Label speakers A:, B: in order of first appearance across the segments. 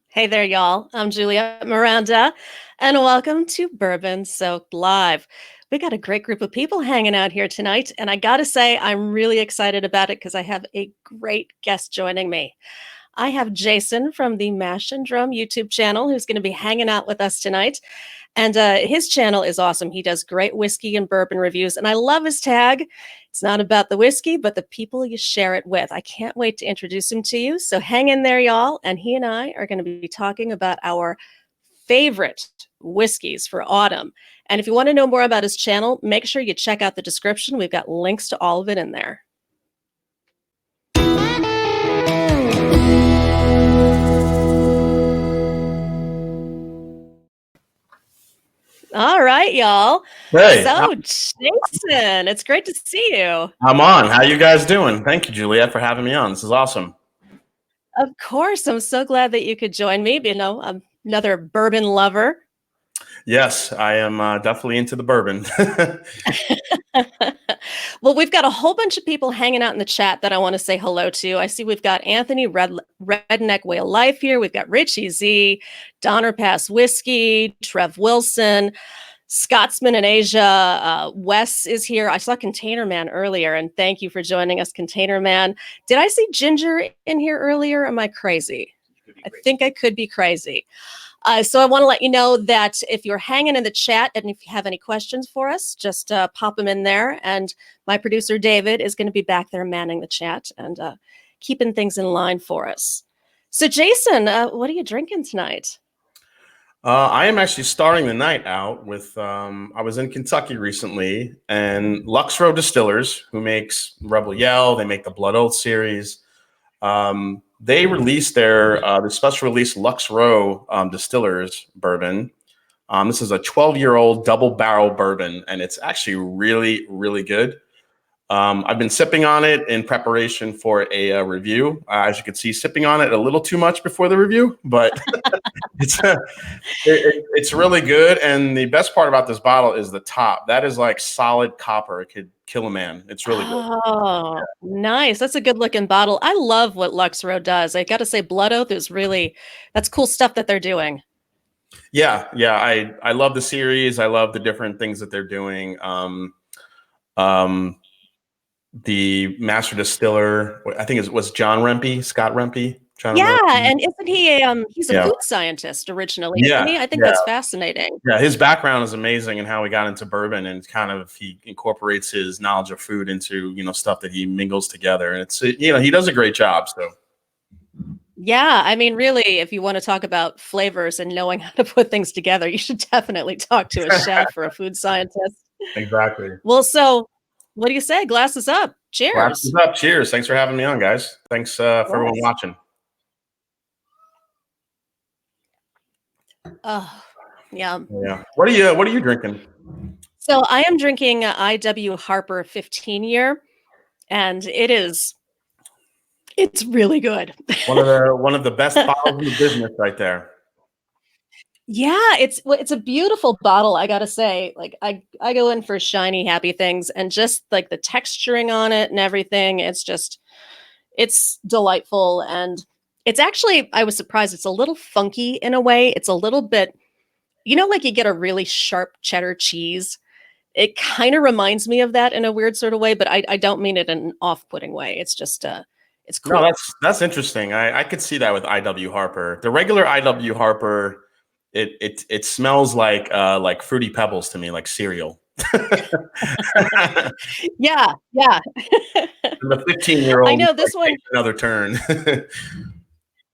A: Hey there, y'all. I'm Juliette Miranda, and welcome to Bourbon-Soaked Live. We got a great group of people hanging out here tonight, and I gotta say, I'm really excited about it because I have a great guest joining me. I have Jason from the Mash and Drum YouTube channel who's going to be hanging out with us tonight. And his channel is awesome. He does great whiskey and bourbon reviews. And I love his tag. It's not about the whiskey, but the people you share it with. I can't wait to introduce him to you. So hang in there, y'all. And he and I are going to be talking about our favorite whiskeys for autumn. And if you want to know more about his channel, make sure you check out the description. We've got links to all of it in there. All right, y'all.
B: Hey,
A: So, Jason, it's great to see you.
B: I'm on. How you guys doing? Thank you, Juliette, for having me on. This is awesome.
A: Of course, I'm so glad that you could join me. You know, I'm another bourbon lover.
B: Yes, I am definitely into the bourbon.
A: Well, we've got a whole bunch of people hanging out in the chat that I want to say hello to. I see we've got Anthony Redneck Way of Life here. We've got Richie Z, Donner Pass Whiskey, Trev Wilson, Scotsman in Asia. Wes is here. I saw Container Man earlier, and thank you for joining us, Container Man. Did I see Ginger in here earlier? Am I crazy? I think I could be crazy. So I want to let you know that if you're hanging in the chat and if you have any questions for us, just pop them in there. And my producer, David, is going to be back there manning the chat and keeping things in line for us. So, Jason, what are you drinking tonight?
B: I am actually starting the night out with, I was in Kentucky recently, and Lux Row Distillers, who makes Rebel Yell, they make the Blood Oath series. They released their the special release Lux Row Distillers bourbon. This is a 12-year-old double barrel bourbon, and it's actually really, really good. I've been sipping on it in preparation for a review. As you can see, sipping on it a little too much before the review, but it's really good. And the best part about this bottle is the top. That is like solid copper. It could kill a man. It's really good.
A: Oh, nice. That's a good looking bottle. I love what Lux Row does. I got to say, Blood Oath is really, that's cool stuff that they're doing.
B: Yeah. I love the series. I love the different things that they're doing. The master distiller, I think it was John Rempe, Scott Rempe.
A: Yeah, and isn't he he's a food scientist originally, isn't he? I think that's fascinating.
B: Yeah, his background is amazing and how he got into bourbon, and kind of he incorporates his knowledge of food into, stuff that he mingles together. And it's, he does a great job. So
A: yeah, I mean, really, if you want to talk about flavors and knowing how to put things together, you should definitely talk to a chef or a food scientist.
B: Exactly.
A: Well, so what do you say? Glasses up. Cheers.
B: Glasses up. Cheers. Thanks for having me on, guys. Thanks for everyone watching.
A: Oh, yeah.
B: Yeah. What are you drinking?
A: So I am drinking IW Harper 15 year, and it's really good.
B: One of the best bottles in the business right there.
A: Yeah, it's a beautiful bottle, I gotta say. Like I go in for shiny, happy things, and just like the texturing on it and everything, it's delightful. And it's actually, I was surprised, it's a little funky in a way. It's a little bit, like you get a really sharp cheddar cheese. It kind of reminds me of that in a weird sort of way, but I don't mean it in an off-putting way. It's just it's cool.
B: No, that's interesting. I could see that with IW Harper. The regular IW Harper, it smells like Fruity Pebbles to me, like cereal.
A: Yeah.
B: The 15-year-old,
A: I know this one
B: another turn.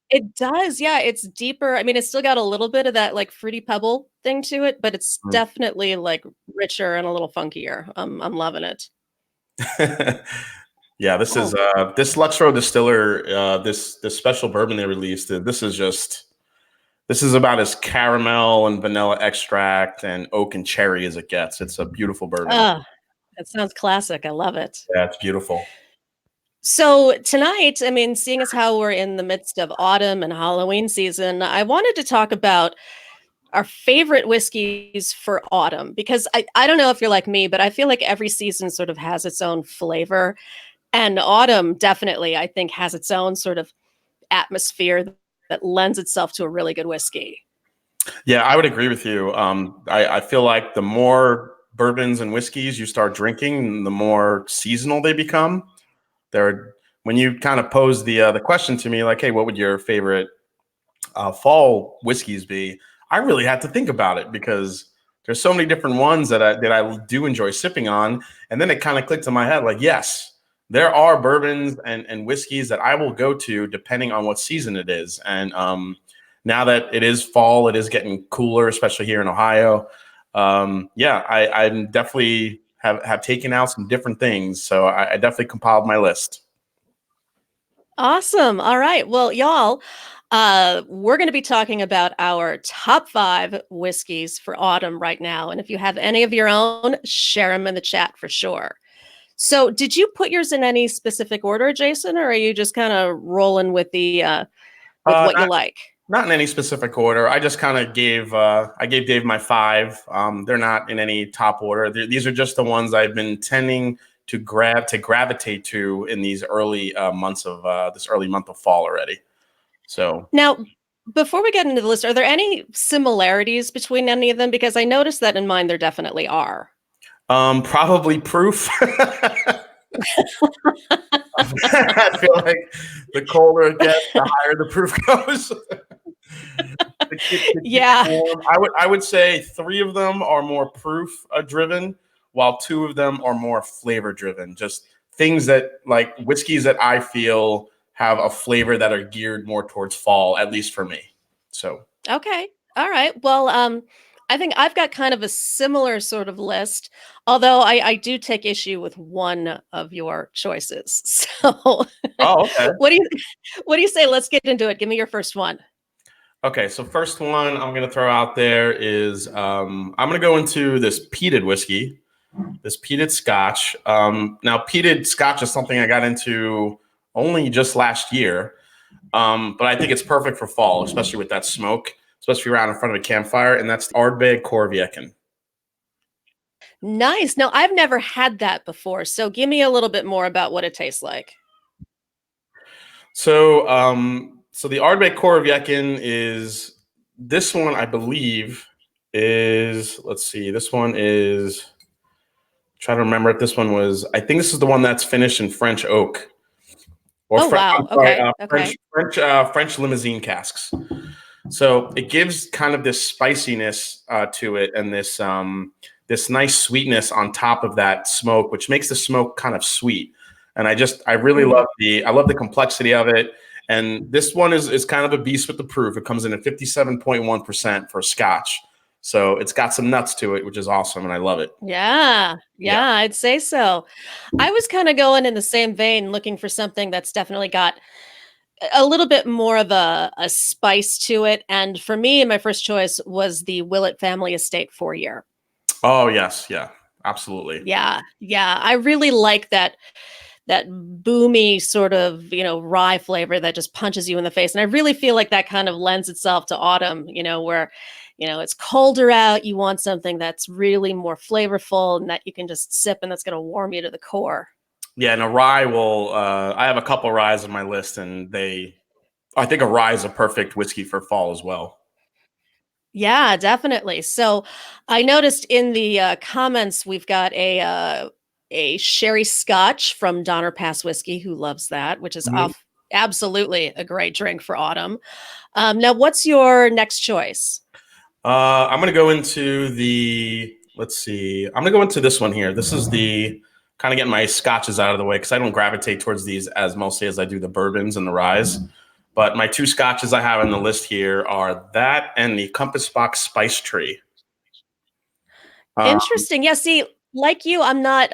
A: It does, yeah. It's deeper. I mean, it's still got a little bit of that like Fruity Pebble thing to it, but it's definitely like richer and a little funkier. I'm loving it.
B: Yeah, this is this Lux Row Distiller, this special bourbon they released. This is about as caramel and vanilla extract and oak and cherry as it gets. It's a beautiful bourbon.
A: That sounds classic. I love it.
B: Yeah, it's beautiful.
A: So tonight, I mean, seeing as how we're in the midst of autumn and Halloween season, I wanted to talk about our favorite whiskeys for autumn, because I don't know if you're like me, but I feel like every season sort of has its own flavor. And autumn definitely, I think, has its own sort of atmosphere that lends itself to a really good whiskey.
B: Yeah, I would agree with you. I feel like the more bourbons and whiskeys you start drinking, the more seasonal they become. They're when you kind of pose the question to me, like, hey, what would your favorite fall whiskeys be? I really had to think about it because there's so many different ones that I do enjoy sipping on, and then it kind of clicked in my head, like, yes, there are bourbons and whiskeys that I will go to depending on what season it is, and now that it is fall, it is getting cooler, especially here in Ohio. Yeah, I'm definitely have taken out some different things, so I definitely compiled my list.
A: Awesome. All right. Well, y'all, we're going to be talking about our top 5 whiskeys for autumn right now. And if you have any of your own, share them in the chat for sure. So, did you put yours in any specific order, Jason, or are you just kind of rolling with the with what you
B: Not
A: like?
B: not in any specific order. I just kind of gave I gave Dave my 5. They're not in any top order. These are just the ones I've been tending to gravitate to in these early months of this early month of fall already. So
A: Now, before we get into the list, are there any similarities between any of them? Because I noticed that in mine there definitely are.
B: probably proof. I feel like the colder it gets, the higher the proof goes. To keep it
A: Yeah.
B: warm, I would say 3 of them are more proof driven, while 2 of them are more flavor driven. Just things that like whiskeys that I feel have a flavor that are geared more towards fall, at least for me. So
A: Okay. All right. Well, I think I've got kind of a similar sort of list, although I do take issue with one of your choices. So,
B: oh, okay.
A: what do you what do you say? Let's get into it. Give me your first one.
B: Okay, so first one I'm gonna throw out there is I'm gonna go into this peated whiskey, this peated Scotch. Now, peated Scotch is something I got into only just last year, but I think it's perfect for fall, especially with that smoke, especially around in front of a campfire, and that's the Ardbeg Corviekin.
A: Nice. No, I've never had that before. So, give me a little bit more about what it tastes like.
B: So the Ardbeg Corviekin is this one, I believe, is let's see, this one is trying to remember if this one was. I think this is the one that's finished in French oak, or
A: Oh, wow.
B: I'm sorry,
A: Okay. Okay.
B: French limousine casks. So it gives kind of this spiciness to it, and this nice sweetness on top of that smoke, which makes the smoke kind of sweet. And I really
A: Mm.
B: love the complexity of it. And this one is kind of a beast with the proof. It comes in at 57.1% for Scotch. So it's got some nuts to it, which is awesome, and I love it.
A: Yeah.
B: Yeah.
A: Yeah, I'd say so. I was kind of going in the same vein, looking for something that's definitely got a little bit more of a spice to it. And for me, my first choice was the Willett Family Estate 4 year.
B: Oh yes, yeah, absolutely.
A: Yeah, yeah. I really like that boomy sort of, rye flavor that just punches you in the face. And I really feel like that kind of lends itself to autumn, where, it's colder out. You want something that's really more flavorful and that you can just sip and that's going to warm you to the core.
B: Yeah, and a rye will. I have a couple ryes on my list, and I think a rye is a perfect whiskey for fall as well.
A: Yeah, definitely. So I noticed in the comments we've got a sherry scotch from Donner Pass Whiskey, who loves that, which is
B: Mhm.
A: off absolutely a great drink for autumn. Now, what's your next choice?
B: I'm gonna go into the. Let's see. I'm gonna go into this one here. This is the kind of getting my scotches out of the way because I don't gravitate towards these as mostly as I do the bourbons and the ryes. But my 2 scotches I have on the list here are that and the Compass Box Spice Tree. Uh,
A: Interesting. Yeah, see, like you, I'm not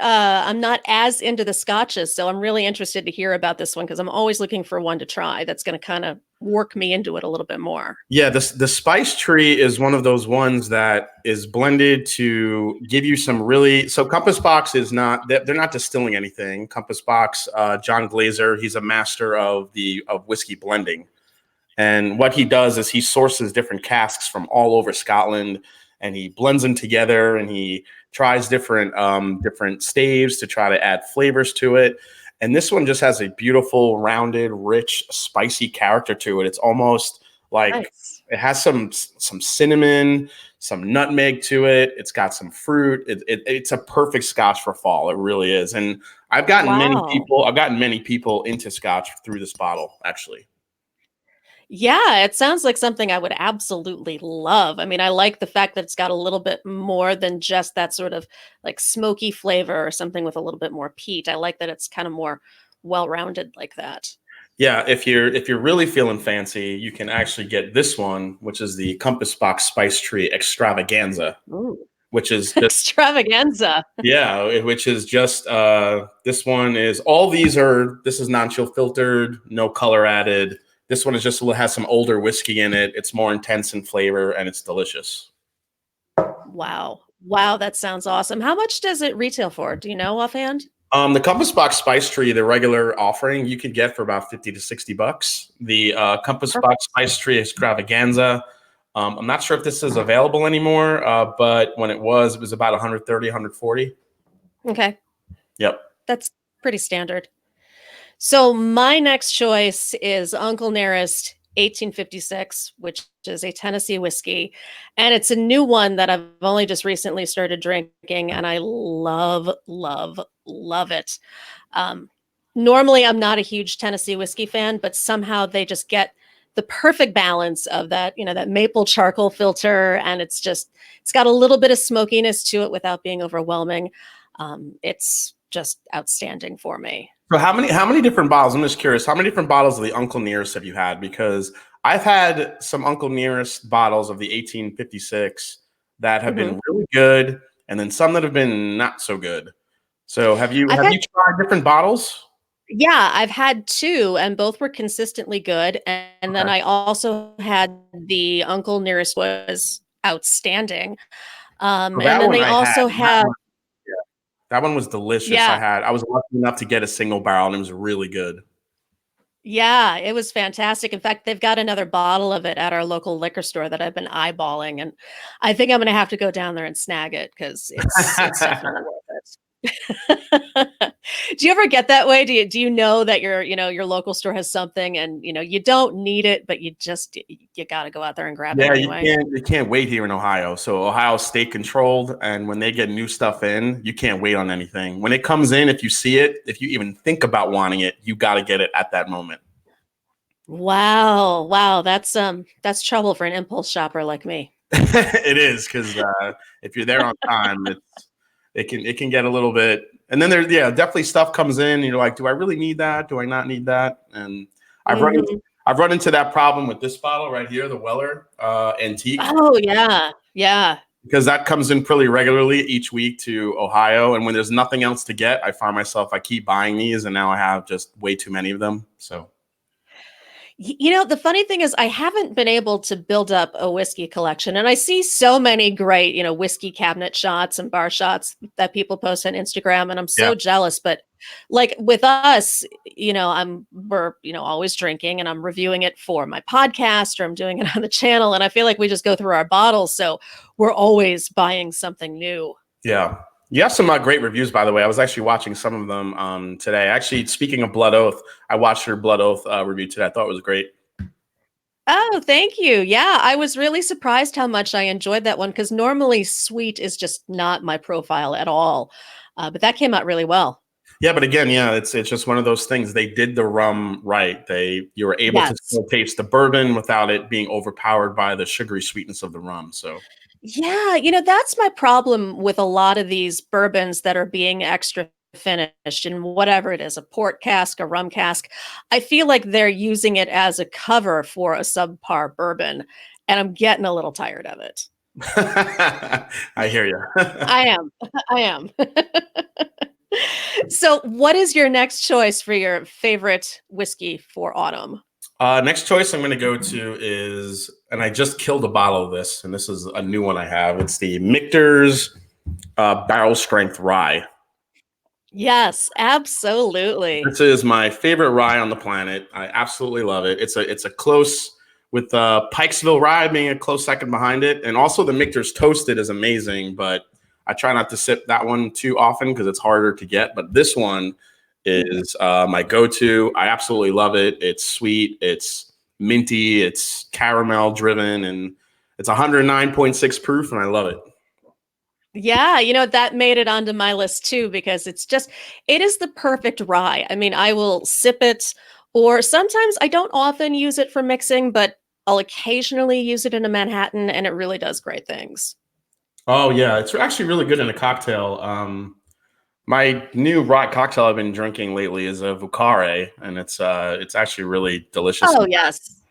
A: as into the scotches, so I'm really interested to hear about this one because I'm always looking for one to try that's going to kind of work me into it a little bit more.
B: Yeah, the spice tree is one of those ones that is blended to give you some really. So Compass Box is not they're not distilling anything. Compass Box, John Glazer, he's a master of whiskey blending, and what he does is he sources different casks from all over Scotland, and he blends them together, and he tries different staves to try to add flavors to it. And this one just has a beautiful, rounded, rich, spicy character to it. It's almost Like
A: Nice.
B: it has some cinnamon, some nutmeg to it. It's got some fruit. It's a perfect Scotch for fall. It really is. And
A: Wow.
B: I've gotten many people into Scotch through this bottle, actually.
A: Yeah, it sounds like something I would absolutely love. I mean, I like the fact that it's got a little bit more than just that sort of like smoky flavor or something with a little bit more peat. I like that it's kind of more well-rounded like that.
B: Yeah, if you're really feeling fancy, you can actually get this one, which is the Compass Box Spice Tree Extravaganza,
A: Ooh.
B: which is just
A: Extravaganza.
B: yeah, which is just this one is all these are this is non-chill filtered, no color added. This one is just has some older whiskey in it. It's more intense in flavor and it's delicious.
A: Wow. Wow, that sounds awesome. How much does it retail for? Do you know offhand?
B: The Compass Box Spice Tree, the regular offering, you could get for about 50 to $60. The Compass Box
A: Perfect.
B: Spice Tree Extravaganza. I'm not sure if this is available anymore, but when it was about 130, 140.
A: Okay.
B: Yep.
A: That's pretty standard. So my next choice is Uncle Nearest 1856, which is a Tennessee whiskey. And it's a new one that I've only just recently started drinking, and I love, love, love it. Um, Normally, I'm not a huge Tennessee whiskey fan, but somehow they just get the perfect balance of that, that maple charcoal filter. And it's got a little bit of smokiness to it without being overwhelming. It's just outstanding for me.
B: So how many different bottles? I'm just curious. How many different bottles of the Uncle Nearest have you had? Because I've had some Uncle Nearest bottles of the 1856 that have
A: Mhm.
B: been really good, and then some that have been not so good. So
A: I've
B: have
A: had
B: you tried different bottles?
A: Yeah, I've had 2 and both were consistently good, and then
B: Okay.
A: I also had the Uncle Nearest was outstanding,
B: So
A: and
B: that
A: then
B: one
A: they
B: I had.
A: also have
B: Yeah, that one was delicious.
A: yeah,
B: I was lucky enough to get a single barrel, and it was really good.
A: yeah, it was fantastic. In fact, they've got another bottle of it at our local liquor store that I've been eyeballing, and I think I'm gonna have to go down there and snag it because it's definitely worth it. Do you ever get that way? Do you know that your local store has something and you don't need it, but you got to go out there and grab it
B: Yeah,
A: anyway?
B: you can't wait here in Ohio. So Ohio's state controlled, and when they get new stuff in, you can't wait on anything. When it comes in, if you see it, if you even think about wanting it, you got to get it at that moment.
A: Wow, wow, that's trouble for an impulse shopper like me.
B: It is because if you're there on time, it can get a little bit. And then there's definitely stuff comes in. And you're like, do I really need that? Do I not need that? And I've run into,
A: Mhm.
B: I've run into that problem with this bottle right here, the Weller Antique.
A: Oh yeah, yeah.
B: Because that comes in pretty regularly each week to Ohio. And when there's nothing else to get, I find myself, I keep buying these and now I have just way too many of them. So,
A: The funny thing is I haven't been able to build up a whiskey collection, and I see so many great, whiskey cabinet shots and bar shots that people post on Instagram, and I'm
B: yeah.
A: so jealous. But like with us, we're, always drinking, and I'm reviewing it for my podcast or I'm doing it on the channel, and I feel like we just go through our bottles, so we're always buying something new.
B: Yeah. You have some great reviews, by the way. I was actually watching some of them today. Actually, speaking of Blood Oath, I watched your Blood Oath review today. I thought it was great.
A: Oh, thank you. Yeah, I was really surprised how much I enjoyed that one because normally sweet is just not my profile at all. But that came out really well.
B: Yeah, but again, yeah, it's just one of those things. They did the rum right. You were able to
A: Yes.
B: still taste the bourbon without it being overpowered by the sugary sweetness of the rum. So
A: Yeah, that's my problem with a lot of these bourbons that are being extra finished in whatever it is, a port cask, a rum cask. I feel like they're using it as a cover for a subpar bourbon, and I'm getting a little tired of it.
B: I hear you.
A: I am. I am. So, what is your next choice for your favorite whiskey for autumn?
B: Next choice I'm going to go to is, and I just killed a bottle of this, and this is a new one I have. It's the Michter's Barrel Strength Rye.
A: Yes, absolutely.
B: This is my favorite rye on the planet. I absolutely love it. It's a close with Pikesville Rye being a close second behind it, and also the Michter's Toasted is amazing. But I try not to sip that one too often because it's harder to get. But this one is my go-to. I absolutely love it. It's sweet. minty, it's caramel driven, and it's 109.6 proof, and I love it.
A: Yeah, that made it onto my list too because it is the perfect rye. I mean, I will sip it, or sometimes I don't often use it for mixing, but I'll occasionally use it in a Manhattan, and it really does great things.
B: Oh yeah, it's actually really good in a cocktail. My new rye cocktail I've been drinking lately is a Vucare, and it's actually really delicious.
A: Oh, yes.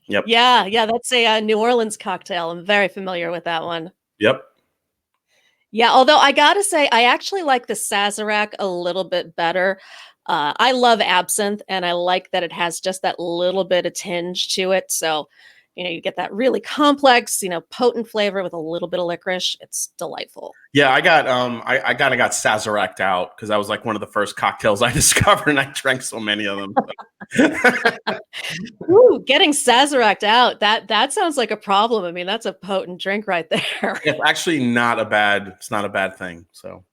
B: Yep.
A: Yeah, yeah, that's a New Orleans cocktail. I'm very familiar with that one.
B: Yep.
A: Yeah, although I gotta say, I actually like the Sazerac a little bit better. I love absinthe, and I like that it has just that little bit of tinge to it. So, you get that really complex, potent flavor with a little bit of licorice. It's delightful.
B: Yeah, I got Sazerac out because that was like one of the first cocktails I discovered, and I drank so many of them.
A: Ooh, getting Sazerac out, that sounds like a problem. I mean, that's a potent drink right there.
B: It's actually not a bad. It's not a bad thing. So.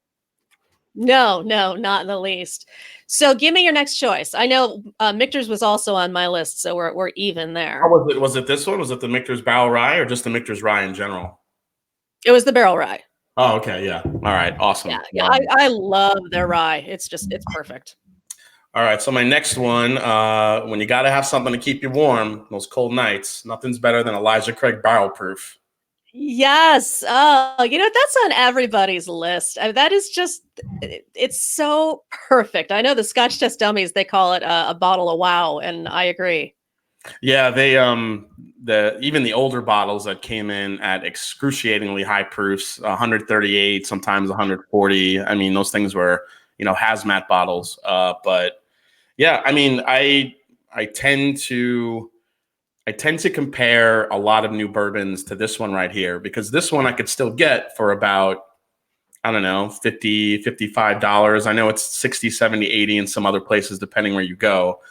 A: No, no, not in the least. So give me your next choice. I know Michter's was also on my list, so we're even
B: Oh,
A: there.
B: was it this one? Was it the Michter's Barrel Rye or just the Michter's Rye in general?
A: It was the barrel rye.
B: Oh, okay, yeah. All right,
A: Yeah,
B: awesome.
A: yeah, I love their rye. It's perfect.
B: All right, so my next one, when you got to have something to keep you warm those cold nights, nothing's better than Elijah Craig Barrel Proof.
A: Yes. Oh, that's on everybody's list. That is just, it's so perfect. I know the Scotch test dummies, they call it a bottle of wow, and I agree.
B: Yeah, they even the older bottles that came in at excruciatingly high proofs, 138, sometimes 140. I mean, those things were, hazmat bottles. But yeah, I mean, I tend to compare a lot of new bourbons to this one right here because this one I could still get for about, I don't know, $50, $55. I know it's 60, 70, 80 in some other places, depending where you go.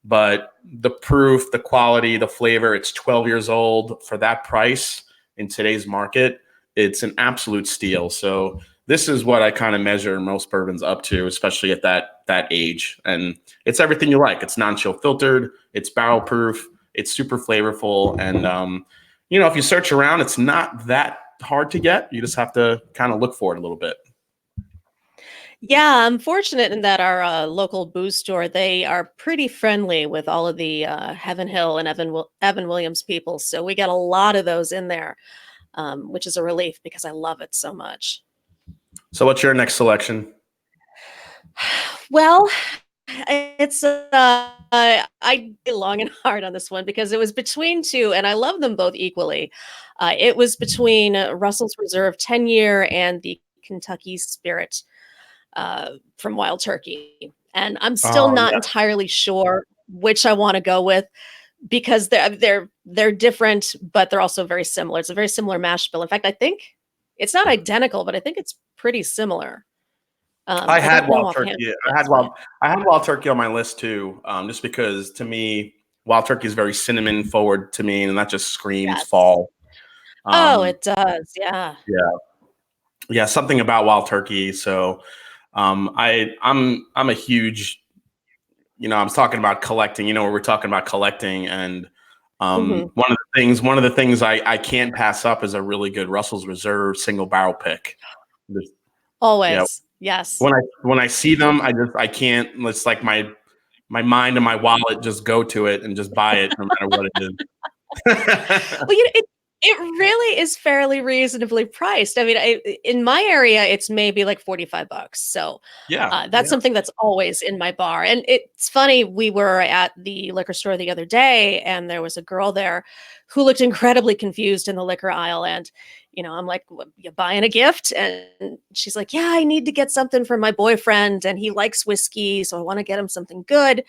B: But the proof, the quality, the flavor, it's 12 years old for that price in today's market. It's an absolute steal. So this is what I kind of measure most bourbons up to, especially at that age. And it's everything you like. It's non-chill filtered. It's barrel proof. It's super flavorful. And, if you search around, it's not that hard to get. You just have to kind of look for it a little bit.
A: Yeah, I'm fortunate in that our local booze store, they are pretty friendly with all of the Heaven Hill and Evan Williams people. So we get a lot of those in there, which is a relief because I love it so much.
B: So what's your next selection?
A: Well, it's I did long and hard on this one because it was between two, and I love them both equally. It was between Russell's Reserve 10-year and the Kentucky Spirit from Wild Turkey, and I'm still
B: Oh,
A: not
B: yeah.
A: entirely sure which I want to go with because they're different, but they're also very similar. It's a very similar mash bill. In fact, I think it's not identical, but I think it's pretty similar.
B: I
A: I
B: had
A: don't know
B: wild
A: offhand.
B: turkey. I had wild turkey on my list too, just because to me, wild turkey is very cinnamon forward to me, and that just screams
A: Yes.
B: fall.
A: Oh,
B: Um,
A: it does. Yeah.
B: yeah, yeah, something about wild turkey. So, I'm a huge, I was talking about collecting. We're talking about collecting, and
A: Hmm.
B: one of the things I can't pass up is a really good Russell's Reserve single barrel pick. Yeah,
A: Always. Yes.
B: when I see them, I can't. It's like my mind and my wallet just go to it and just buy it no matter what it is.
A: Well, it really is fairly reasonably priced. I mean, in my area, it's maybe like $45. So
B: Yeah,
A: that's
B: yeah.
A: something that's always in my bar. And it's funny, we were at the liquor store the other day, and there was a girl there who looked incredibly confused in the liquor aisle. And, I'm like, "What, you buying a gift?" And she's like, "Yeah, I need to get something for my boyfriend, and he likes whiskey, so I want to get him something good."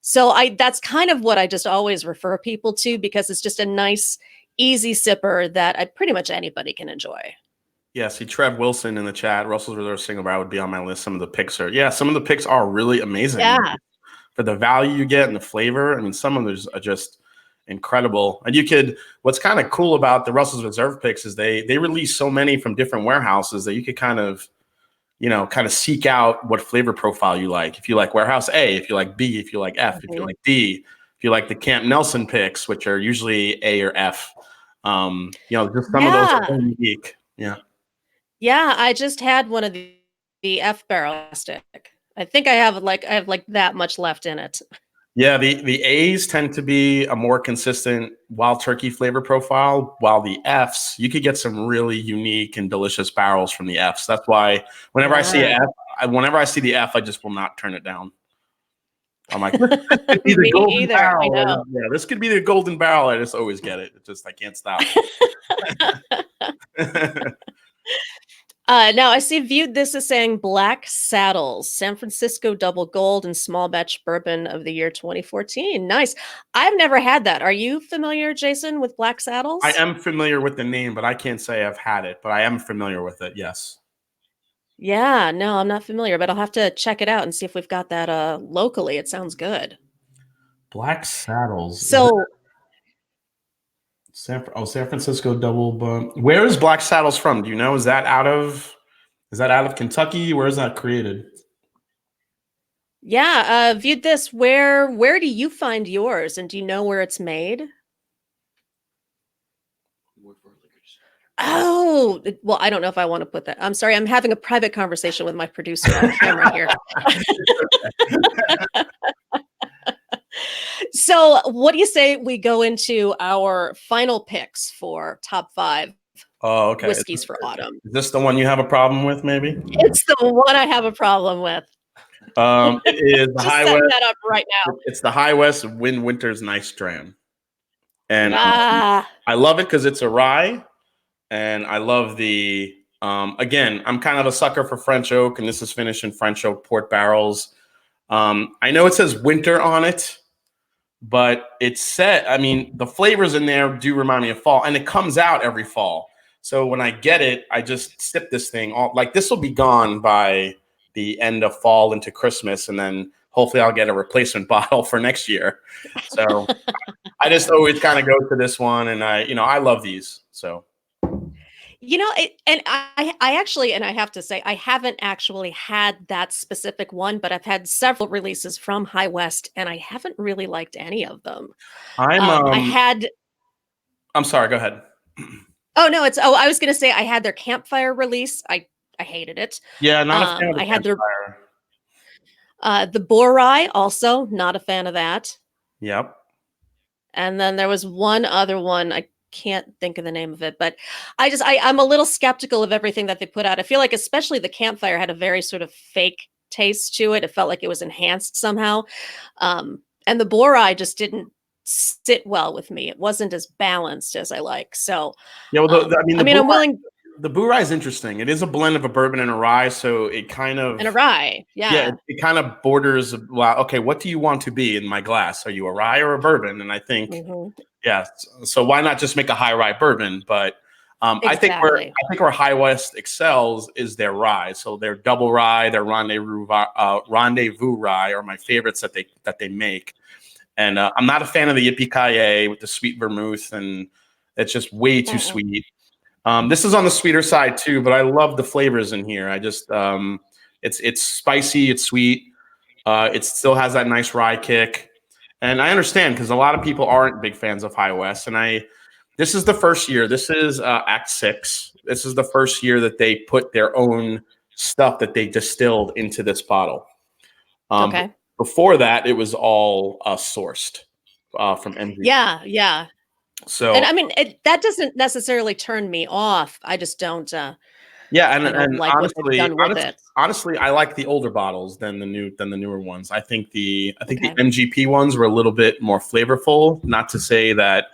A: So that's kind of what I just always refer people to because it's just a nice, easy sipper that pretty much anybody can enjoy.
B: Yeah, see Trev Wilson in the chat. Russell's Reserve single barrel would be on my list. Some of the picks some of the picks are really amazing
A: Yeah.
B: for the value you get and the flavor. I mean, some of those are just incredible. And what's kind of cool about the Russell's Reserve picks is they release so many from different warehouses that you could kind of seek out what flavor profile you like. If you like warehouse A, if you like B, if you like F, if you
A: Mhm.
B: like D, if you like the Camp Nelson picks, which are usually A or F. Just some of those are
A: Yeah.
B: really unique. Yeah.
A: Yeah, I just had one of the F barrel stick. I have like that much left in it.
B: Yeah, the A's tend to be a more consistent wild turkey flavor profile, while the Fs, you could get some really unique and delicious barrels from the Fs. That's why whenever I see
A: Yeah.
B: an F, whenever I see the F, I just will not turn it down. I'm like, this could be the
A: Me
B: golden
A: either. I
B: barrel.
A: know.
B: Yeah, this could be the golden barrel. I just always get it. It's just I can't stop.
A: Now I see viewed this as saying Black Saddles, San Francisco Double Gold and Small Batch Bourbon of the year 2014. Nice. I've never had that. Are you familiar, Jason, with Black
B: I
A: Saddles?
B: am familiar with the name, but I can't say I've had it. But I am familiar with it. Yes.
A: Yeah, no, I'm not familiar, but I'll have to check it out and see if we've got that locally. It sounds good.
B: Black Saddles. Is
A: So,
B: San Francisco double bump. Where is Black Saddles from? Do you know? Is that out of Kentucky? Where is that created?
A: yeah, viewed this. Where do you find yours, and do you know where it's made? Oh, well, I don't know if I want to put that. I'm sorry, I'm having a private conversation with my producer on camera here. So, what do you say we go into our final picks for top 5
B: Oh, okay.
A: whiskeys for autumn?
B: Is this the one you have a problem with? Maybe.
A: It's the one I have a problem with.
B: It is the
A: Just
B: High
A: setting
B: West.
A: that up right now.
B: It's the High West Win Winter's Nice Dram, and
A: Ah,
B: I love it because it's a rye, and I love the. Again, I'm kind of a sucker for French oak, and this is finished in French oak port barrels. I know it says winter on it, but it's set. I mean, the flavors in there do remind me of fall, and it comes out every fall. So when I get it, I just sip this thing. Like this will be gone by the end of fall into Christmas, and then hopefully I'll get a replacement bottle for next year. So I just always kind of go to this one, and I love these. So
A: and I actually, and I have to say, I haven't actually had that specific one, but I've had several releases from High West, and I haven't really liked any of them.
B: I'm
A: I had.
B: I'm sorry. Go ahead.
A: Oh no, it's. Oh, I was going to say I had their campfire release. I hated it.
B: Yeah, not a fan of the
A: I had their
B: campfire.
A: the Borai, also not a fan of that.
B: Yep.
A: And then there was one other one. I can't think of the name of it, but I'm a little skeptical of everything that they put out. I feel like especially the campfire had a very sort of fake taste to it. It felt like it was enhanced somehow. And the Borai just didn't sit well with me. It wasn't as balanced as I like. So
B: Yeah. Well,
A: I'm willing.
B: The Bourye is interesting. It is a blend of a bourbon and a rye, so it kind of
A: And a rye.
B: yeah,
A: Yeah.
B: it kind of borders. Well, okay, what do you want to be in my glass? Are you a rye or a bourbon? And I think
A: Mhm.
B: yeah, so why not just make a high rye bourbon? But
A: Exactly.
B: I think where High West excels is their rye. So their double rye, their rendezvous rye are my favorites that they make. And I'm not a fan of the Yippee Ki with the sweet vermouth, and it's just way too sweet. This is on the sweeter side too, but I love the flavors in here. I just it's spicy, it's sweet. It still has that nice rye kick, and I understand because a lot of people aren't big fans of High West. And this is the first year. This is Act 6. This is the first year that they put their own stuff that they distilled into this bottle.
A: Okay.
B: Before that, it was all sourced from MG.
A: Yeah.
B: So
A: And I mean, that doesn't necessarily turn me off. I just don't.
B: yeah,
A: I don't
B: and
A: like what they've done with it.
B: honestly, I like the older bottles than the newer ones. I think the
A: Okay.
B: MGP ones were a little bit more flavorful. Not to say that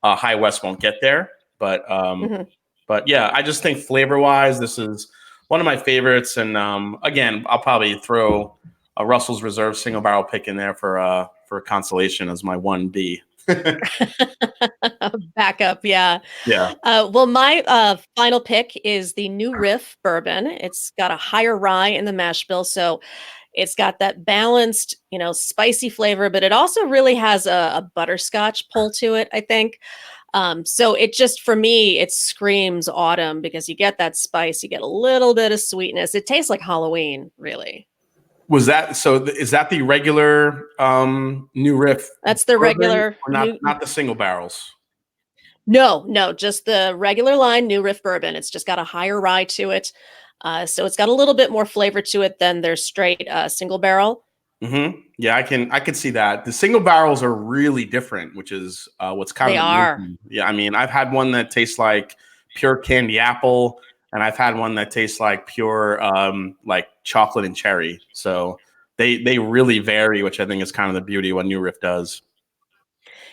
B: High West won't get there,
A: Mhm.
B: but yeah, I just think flavor wise, this is one of my favorites. And again, I'll probably throw a Russell's Reserve single barrel pick in there for a consolation as my 1B.
A: Backup, yeah.
B: Yeah.
A: Well, my final pick is the New Riff bourbon. It's got a higher rye in the mash bill, so it's got that balanced, spicy flavor, but it also really has a butterscotch pull to it, I think. So it just, for me, it screams autumn because you get that spice, you get a little bit of sweetness. It tastes like Halloween, really.
B: Was that so? Is that the regular New Riff
A: That's the
B: bourbon,
A: regular
B: or not the single barrels?
A: No, no, just the regular line New Riff bourbon. It's just got a higher rye to it. So it's got a little bit more flavor to it than their straight single barrel.
B: Yeah, I can see that. The single barrels are really different, which is what's kind
A: They
B: of
A: are.
B: amazing. Yeah, I mean, I've had one that tastes like pure candy apple, and I've had one that tastes like pure like chocolate and cherry. So they really vary, which I think is kind of the beauty of what New Riff does.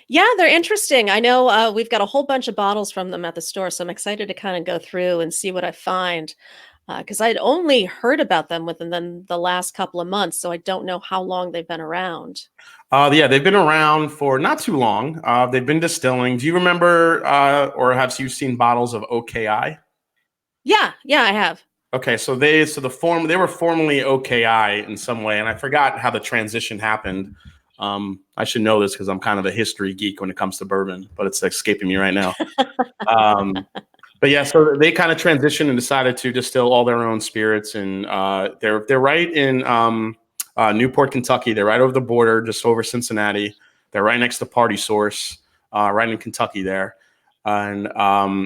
A: Yeah, they're interesting. I know we've got a whole bunch of bottles from them at the store, so I'm excited to kind of go through and see what I find. Because I'd only heard about them within the last couple of months, so I don't know how long they've been around.
B: Yeah, they've been around for not too long. They've been distilling. Do you remember, or have you seen bottles of OKI?
A: Yeah, yeah, I have.
B: Okay, so they were formerly OKI in some way, and I forgot how the transition happened. I should know this because I'm kind of a history geek when it comes to bourbon, but it's escaping me right now. Um, but yeah, so they kind of transitioned and decided to distill all their own spirits, and they're right in Newport, Kentucky. They're right over the border, just over Cincinnati. They're right next to Party Source, right in Kentucky there, and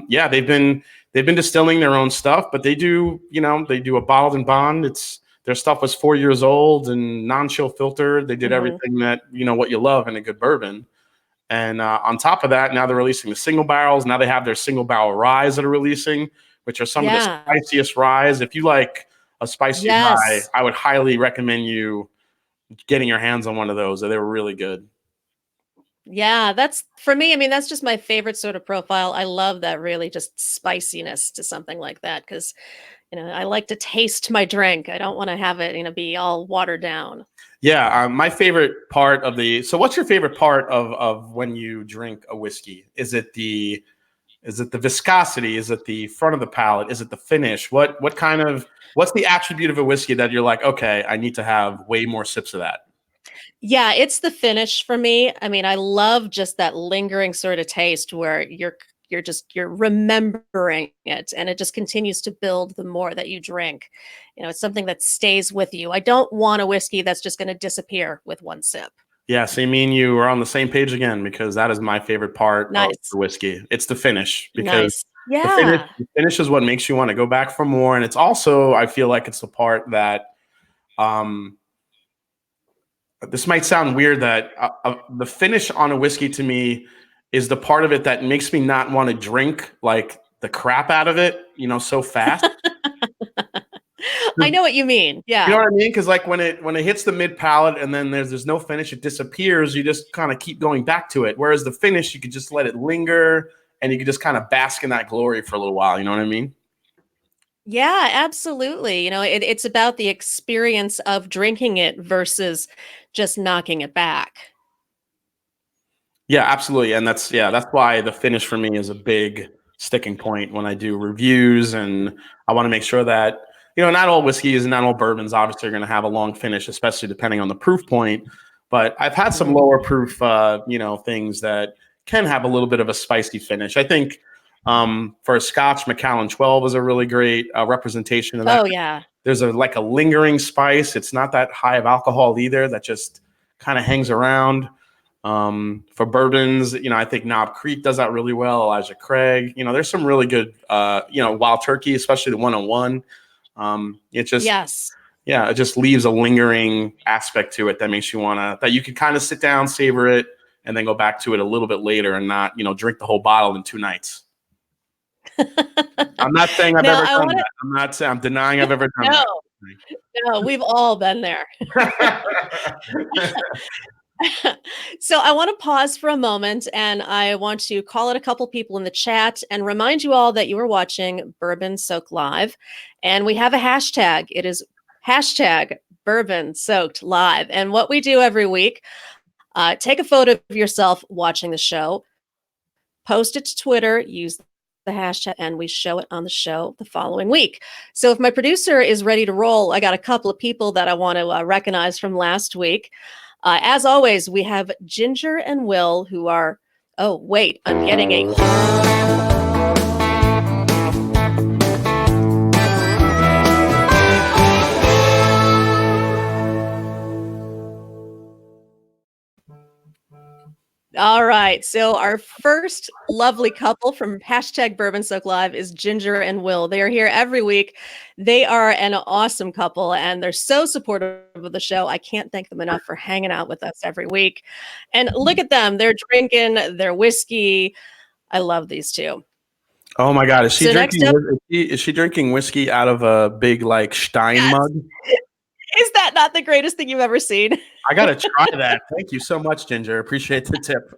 B: yeah, they've been distilling their own stuff, but they do a bottled and bond. Their stuff was 4 years old and non-chill filtered. They did
A: Hmm.
B: everything that what you love in a good bourbon. And on top of that, now they're releasing the single barrels. Now they have their single barrel ryes that are releasing, which are some of the
A: Yeah.
B: spiciest ryes. If you like a spicy rye,
A: Yes.
B: I would highly recommend you getting your hands on one of those. They were really good.
A: Yeah, that's for me. I mean, that's just my favorite sort of profile. I love that really just spiciness to something like that because, I like to taste my drink. I don't want to have it, be all watered down.
B: Yeah, my favorite part of the. So, what's your favorite part of when you drink a whiskey? Is it the viscosity? Is it the front of the palate? Is it the finish? What's the attribute of a whiskey that you're like, okay, I need to have way more sips of that?
A: Yeah, it's the finish for me. I mean, I love just that lingering sort of taste where you're remembering it and it just continues to build the more that you drink. It's something that stays with you. I don't want a whiskey that's just going to disappear with one sip.
B: Yeah, see, me and you are on the same page again because that is my favorite part of
A: Nice.
B: the whiskey. It's the finish because
A: Nice. Yeah.
B: the finish is what makes you want to go back for more, and it's also I feel like it's the part that um, this might sound weird that the finish on a whiskey to me is the part of it that makes me not want to drink like the crap out of it, so fast.
A: I know what you mean.
B: You know
A: Yeah.
B: what I mean? Because like when it hits the mid palate and then there's no finish, it disappears. You just kind of keep going back to it. Whereas the finish, you could just let it linger and you could just kind of bask in that glory for a little while. You know what I mean?
A: Yeah, absolutely. It's about the experience of drinking it versus just knocking it back.
B: Yeah, absolutely. And that's why the finish for me is a big sticking point when I do reviews, and I want to make sure that not all whiskeys and not all bourbons obviously are going to have a long finish, especially depending on the proof point. But I've had some
A: Mhm.
B: lower proof, things that can have a little bit of a spicy finish. I think for a Scotch, Macallan 12 is a really great representation of that.
A: Oh, yeah.
B: There's like a lingering spice. It's not that high of alcohol either. That just kind of hangs around. For bourbons, I think Knob Creek does that really well. Elijah Craig, there's some really good, Wild Turkey, especially the 101. It just,
A: Yes.
B: yeah, it just leaves a lingering aspect to it that makes you that you can kind of sit down, savor it, and then go back to it a little bit later and not, drink the whole bottle in 2 nights. I'm not saying I've
A: Now
B: ever
A: I
B: done
A: want
B: that. I'm not saying I'm denying I've ever done
A: to
B: that.
A: no, we've all been there. So I want to pause for a moment and I want to call out a couple people in the chat and remind you all that you are watching Bourbon-Soaked Live. And we have a hashtag. It is hashtag Bourbon-Soaked Live. And what we do every week, take a photo of yourself watching the show, post it to Twitter, use the hashtag, and we show it on the show the following week. So if my producer is ready to roll, I got a couple of people that I want to recognize from last week. As always, we have Ginger and Will who are, oh, wait, I'm getting a All right. So our first lovely couple from hashtag Bourbon Soak Live is Ginger and Will. They are here every week. They are an awesome couple and they're so supportive of the show. I can't thank them enough for hanging out with us every week. And look at them. They're drinking their whiskey. I love these two.
B: Oh my God, is she
A: So next
B: drinking?
A: up,
B: Is she drinking whiskey out of a big like Stein
A: yes.
B: mug?
A: Is that not the greatest thing you've ever seen?
B: I gotta try that. Thank you so much, Ginger. Appreciate the tip.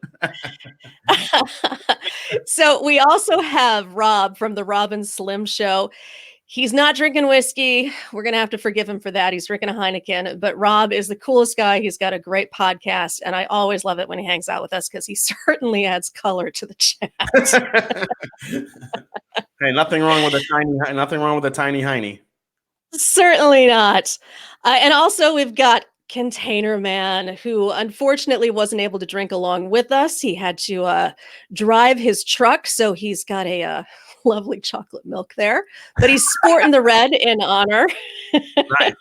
A: So we also have Rob from the Rob and Slim Show. He's not drinking whiskey. We're going to have to forgive him for that. He's drinking a Heineken, but Rob is the coolest guy. He's got a great podcast, and I always love it when he hangs out with us because he certainly adds color to the chat.
B: Hey, nothing wrong with a tiny hiney.
A: Certainly not. And also, we've got Container Man, who unfortunately wasn't able to drink along with us. He had to drive his truck, so he's got a lovely chocolate milk there, but he's sporting the red in honor.
B: Nice.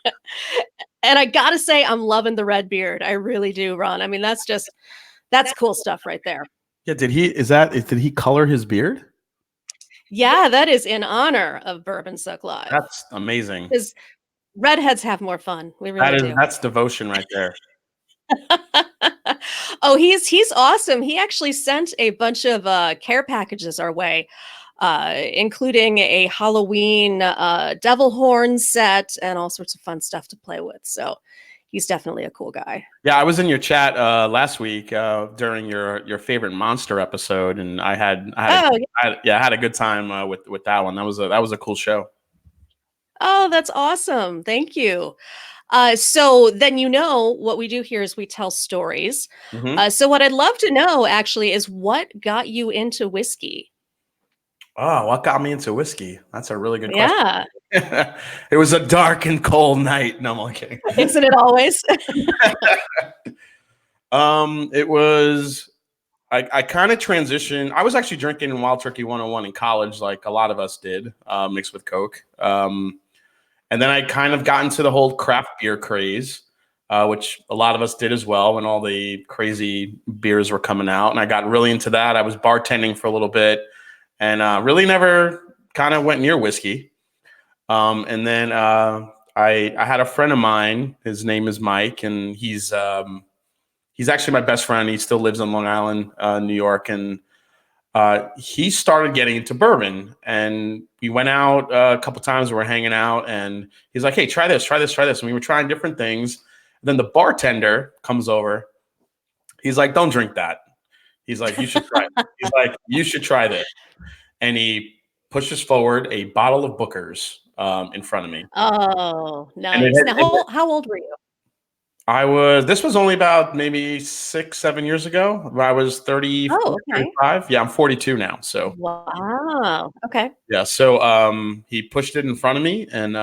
A: And I gotta say, I'm loving the red beard. I really do, Ron. I mean, that's cool stuff right there.
B: Yeah, did he color his beard?
A: Yeah, that is in honor of Bourbon Soak Live.
B: That's amazing.
A: Because redheads have more fun. We really do.
B: That's devotion right there.
A: Oh, he's awesome. He actually sent a bunch of care packages our way, including a Halloween devil horn set and all sorts of fun stuff to play with. So he's definitely a cool guy.
B: Yeah, I was in your chat last week during your favorite monster episode, and I had a good time with that one. That was a cool show.
A: Oh, that's awesome. Thank you. So then what we do here is we tell stories.
B: Mm-hmm.
A: So what I'd love to know actually is what got you into whiskey?
B: Oh, what got me into whiskey? That's a really good question.
A: Yeah.
B: It was a dark and cold night. No, I'm only kidding.
A: Isn't it always?
B: It was, I kind of transitioned. I was actually drinking Wild Turkey 101 in college, like a lot of us did, mixed with Coke. And then I kind of got into the whole craft beer craze, which a lot of us did as well when all the crazy beers were coming out. And I got really into that. I was bartending for a little bit and really never kind of went near whiskey. And then I had a friend of mine. His name is Mike, and he's actually my best friend. He still lives in Long Island, New York, and he started getting into bourbon. And we went out a couple times. We were hanging out, and he's like, "Hey, try this, try this, try this." And we were trying different things. And then the bartender comes over. He's like, "Don't drink that." He's like, "You should try it." He's like, "You should try this." And he pushes forward a bottle of Booker's in front of me.
A: Oh, nice. Now, how old were you?
B: This was only about maybe 6-7 years ago. I was 30,
A: Oh, okay.
B: 35. Yeah, I'm 42 now. So
A: wow. Okay.
B: yeah. So he pushed it in front of me and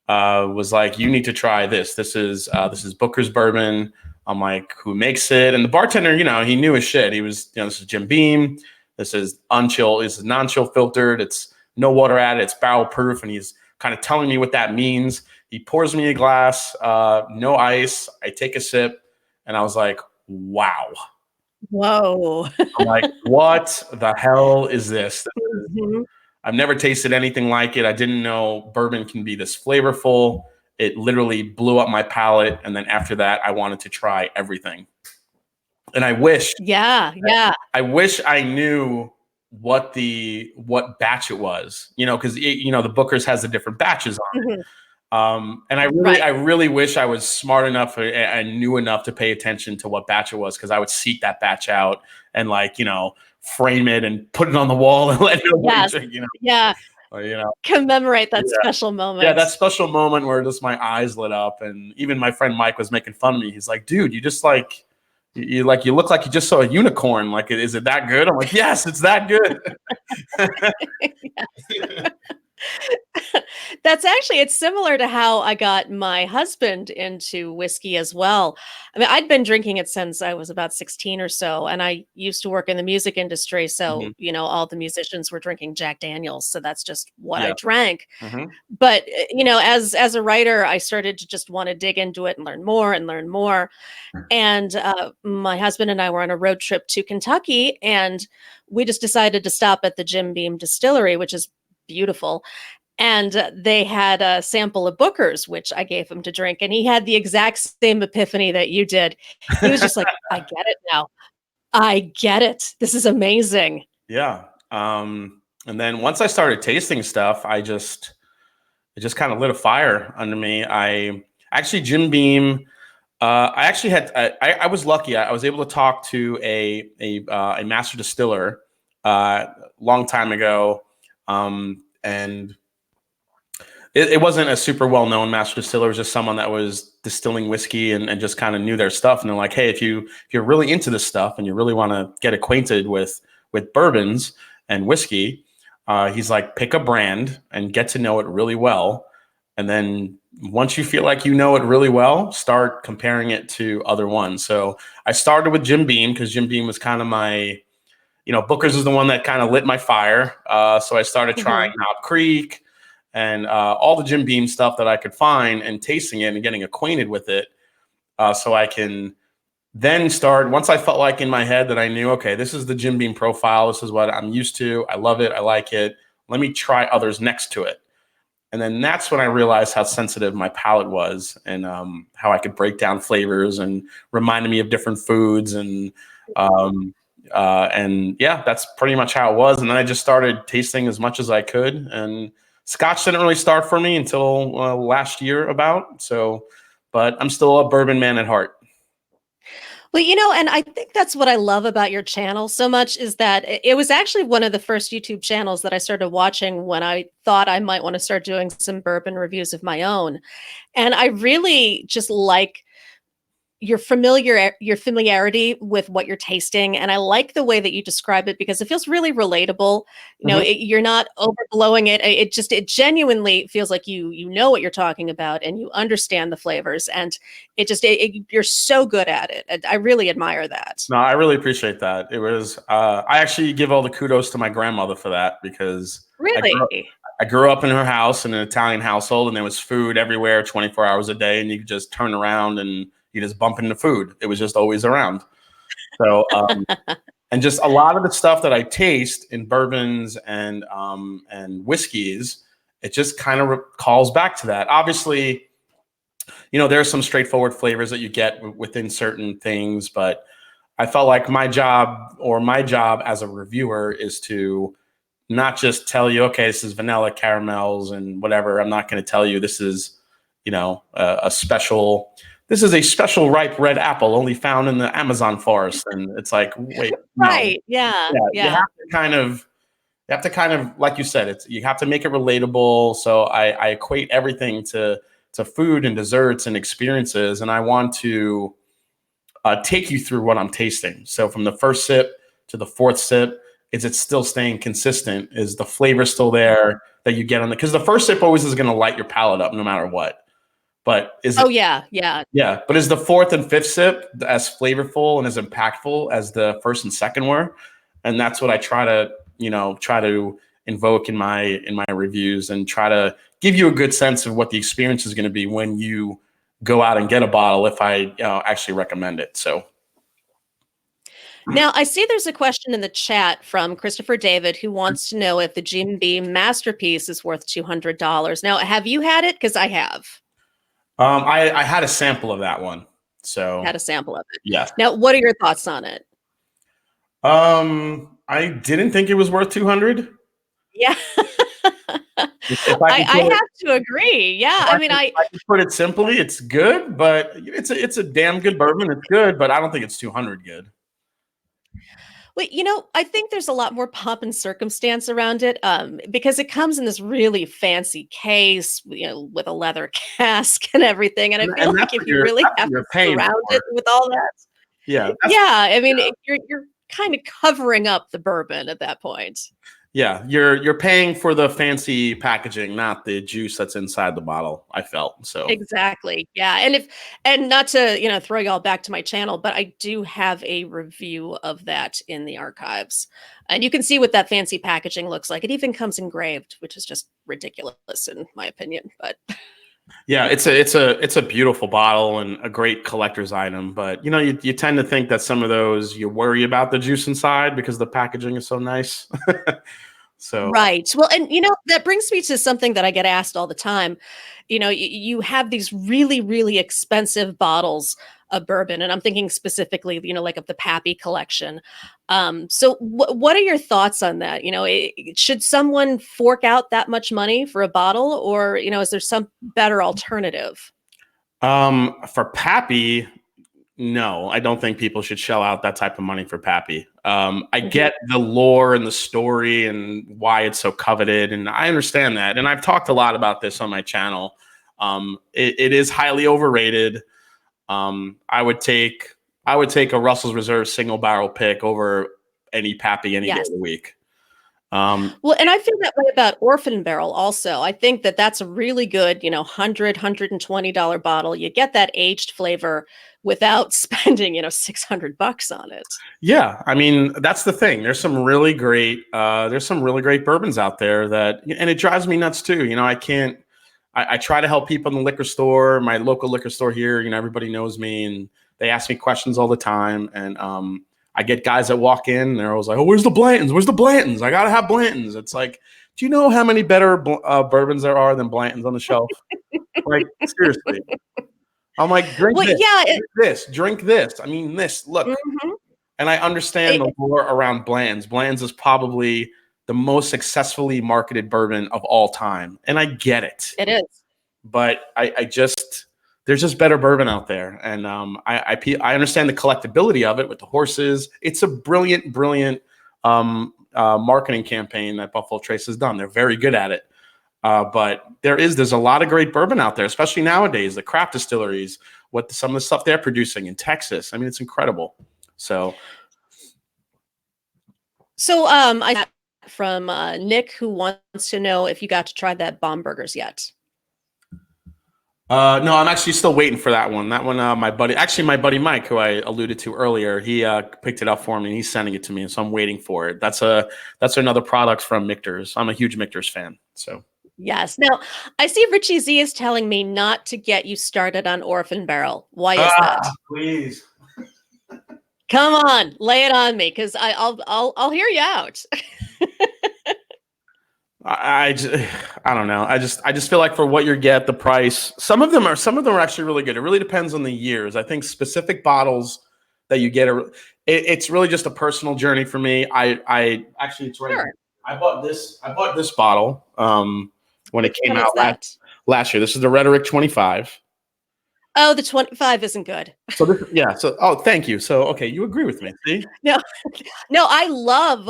B: was like, "You need to try this. This is Booker's bourbon." I'm like, "Who makes it?" And the bartender, he knew his shit. He was, "This is Jim Beam. This is unchill. This is non-chill filtered. It's no water added. It's barrel proof." And he's kind of telling me what that means. He pours me a glass, no ice. I take a sip, and I was like, "Wow."
A: Whoa.
B: I'm like, "What the hell is this?"
A: Mm-hmm.
B: I've never tasted anything like it. I didn't know bourbon can be this flavorful. It literally blew up my palate. And then after that, I wanted to try everything. And I wish.
A: Yeah.
B: I wish I knew what batch it was, because the Booker's has the different batches on it. And I really wish I was smart enough and knew enough to pay attention to what batch it was, because I would seek that batch out and frame it and put it on the wall and let nobody drink,
A: Yeah.
B: Or,
A: commemorate that special moment.
B: Yeah, that special moment where just my eyes lit up. And even my friend Mike was making fun of me. He's like, "Dude, you just you look like you just saw a unicorn. Like, is it that good?" I'm like, "Yes, it's that good."
A: That's actually it's similar to how I got my husband into whiskey as well. I mean, I'd been drinking it since I was about 16 or so, and I used to work in the music industry, so,
B: Mhm.
A: all the musicians were drinking Jack Daniels, so that's just what I
B: Yeah.
A: drank.
B: Mhm.
A: But, as a writer, I started to just wanna dig into it and learn more, and, my husband and I were on a road trip to Kentucky, and we just decided to stop at the Jim Beam Distillery, which is beautiful, and, they had a sample of Booker's, which I gave him to drink, and he had the exact same epiphany that you did. He was just like, "I get it now. I get it. This is amazing."
B: Yeah. And then once I started tasting stuff, it just kind of lit a fire under me. I actually Jim Beam. I actually had I was lucky. I was able to talk to a master distiller long time ago, and it wasn't a super well known master distiller. It was just someone that was distilling whiskey and just kind of knew their stuff. And they're like, hey, if you're really into this stuff and you really want to get acquainted with bourbons and whiskey, he's like, pick a brand and get to know it really well. And then once you feel like you know it really well, start comparing it to other ones. So I started with Jim Beam because Jim Beam was kind of my, Booker's is the one that kind of lit my fire. So I started trying
A: Mhm.
B: Knob Creek and all the Jim Beam stuff that I could find and tasting it and getting acquainted with it, so I can then start. Once I felt like in my head that I knew, okay, this is the Jim Beam profile. This is what I'm used to. I love it. I like it. Let me try others next to it. And then that's when I realized how sensitive my palate was and how I could break down flavors and reminded me of different foods um, and yeah, that's pretty much how it was. And then I just started tasting as much as I could. And Scotch didn't really start for me until last year, about so. But I'm still a bourbon man at heart.
A: Well, and I think that's what I love about your channel so much is that it was actually one of the first YouTube channels that I started watching when I thought I might want to start doing some bourbon reviews of my own. And I really just like your familiarity with what you're tasting, and I like the way that you describe it because it feels really relatable.
B: Mhm.
A: You're not overblowing it. It genuinely feels like you know what you're talking about and you understand the flavors, and you're so good at it. And I really admire that.
B: No, I really appreciate that. It was I actually give all the kudos to my grandmother for that because I grew up,
A: Really?
B: I grew up in her house in an Italian household, and there was food everywhere 24 hours a day, and you could just turn around and you just bump into food. It was just always around. So, and just a lot of the stuff that I taste in bourbons and whiskeys, it just kind of calls back to that. Obviously, there are some straightforward flavors that you get within certain things, but I felt like my job as a reviewer is to not just tell you, okay, this is vanilla caramels and whatever. I'm not going to tell you this is, a special. This is a special ripe red apple only found in the Amazon forest, and it's like, wait, no,
A: Right. Yeah.
B: yeah,
A: Yeah.
B: you have to kind of, like you said, you have to make it relatable. So I equate everything to food and desserts and experiences, and I want to take you through what I'm tasting. So from the first sip to the fourth sip, is it still staying consistent? Is the flavor still there that you get on because the first sip always is going to light your palate up no matter what. But is it,
A: Oh yeah. Yeah.
B: yeah, but is the fourth and fifth sip as flavorful and as impactful as the first and second were? And that's what I try to invoke in my reviews and try to give you a good sense of what the experience is going to be when you go out and get a bottle if I actually recommend it. So
A: Now, I see there's a question in the chat from Christopher David who wants to know if the Jim Beam masterpiece is worth $200. Now, have you had it? Because I have
B: I had a sample of that one. So
A: had a sample of it.
B: yes.
A: Now, what are your thoughts on it?
B: I didn't think it was worth 200.
A: Yeah.
B: If I could
A: I
B: put it,
A: have to agree. Yeah. I mean,
B: if I could put it simply, it's good, but it's a damn good bourbon. It's good, but I don't think it's 200 good.
A: Wait, I think there's a lot more pomp and circumstance around it, because it comes in this really fancy case, with a leather cask and everything. And I feel
B: And
A: like if you really
B: that's what
A: have to
B: you're paying
A: surround
B: for.
A: it with all that,
B: Yeah,
A: yeah, I mean, you're kind of covering up the bourbon at that point.
B: Yeah, you're paying for the fancy packaging, not the juice that's inside the bottle, I felt. So,
A: Exactly. Yeah. And not to, throw y'all back to my channel, but I do have a review of that in the archives. And you can see what that fancy packaging looks like. It even comes engraved, which is just ridiculous in my opinion. But
B: yeah, it's a beautiful bottle and a great collector's item, but you tend to think that some of those you worry about the juice inside because the packaging is so nice. So,
A: right. Well, and that brings me to something that I get asked all the time. You have these really, really expensive bottles of bourbon, and I'm thinking specifically, like of the Pappy collection. So what are your thoughts on that? Should someone fork out that much money for a bottle, or is there some better alternative?
B: for Pappy, no, I don't think people should shell out that type of money for Pappy. I
A: Mhm.
B: get the lore and the story and why it's so coveted, and I understand that. And I've talked a lot about this on my channel. It is highly overrated. I would take a Russell's Reserve single barrel pick over any Pappy any day of
A: Yes.
B: the week. Um,
A: Well, and I feel that way about Orphan Barrel also. I think that that's a really good, 100 bottle. You get that aged flavor without spending, $600 on it.
B: Yeah, I mean that's the thing. There's some really great bourbons out there that, and it drives me nuts too. I can't. I try to help people in the liquor store, my local liquor store here. Everybody knows me, and they ask me questions all the time. And I get guys that walk in, and they're always like, "Oh, where's the Blantons? Where's the Blantons? I gotta have Blantons." It's like, do you know how many better bourbons there are than Blantons on the shelf? Like seriously, I'm like, drink
A: Well,
B: this,
A: yeah,
B: drink this, drink this. I mean, this. Look,
A: mhm.
B: and I understand the
A: It,
B: lore around Bland's. Bland's is probably the most successfully marketed bourbon of all time. And I get it.
A: it is.
B: But I just, there's just better bourbon out there. And I understand the collectability of it with the horses. It's a brilliant, brilliant marketing campaign that Buffalo Trace has done. They're very good at it. But there's a lot of great bourbon out there, especially nowadays, the craft distilleries, some of the stuff they're producing in Texas. I mean, it's incredible. So,
A: So I got from Nick, who wants to know if you got to try that bomb burgers yet.
B: no, I'm actually still waiting for that one. That one, my buddy Mike, who I alluded to earlier, he picked it up for me and he's sending it to me, so I'm waiting for it. That's another product from Michter's. I'm a huge Michter's fan, so.
A: Yes. Now, I see Richie Z is telling me not to get you started on Orphan Barrel. Why is that?
B: Please.
A: Come on, lay it on me, because I'll hear you out.
B: I don't know. I just feel like for what you get, the price. Some of them are actually really good. It really depends on the years. I think specific bottles that you get it's really just a personal journey for me. I actually it's right here.
A: Sure.
B: I bought this bottle when it
A: Which
B: came
A: one is
B: out
A: that?
B: last year. This is the Rhetoric 25.
A: Oh, the 25 isn't good.
B: So this, yeah. So thank you. So okay, you agree with me. See?
A: No, no, I love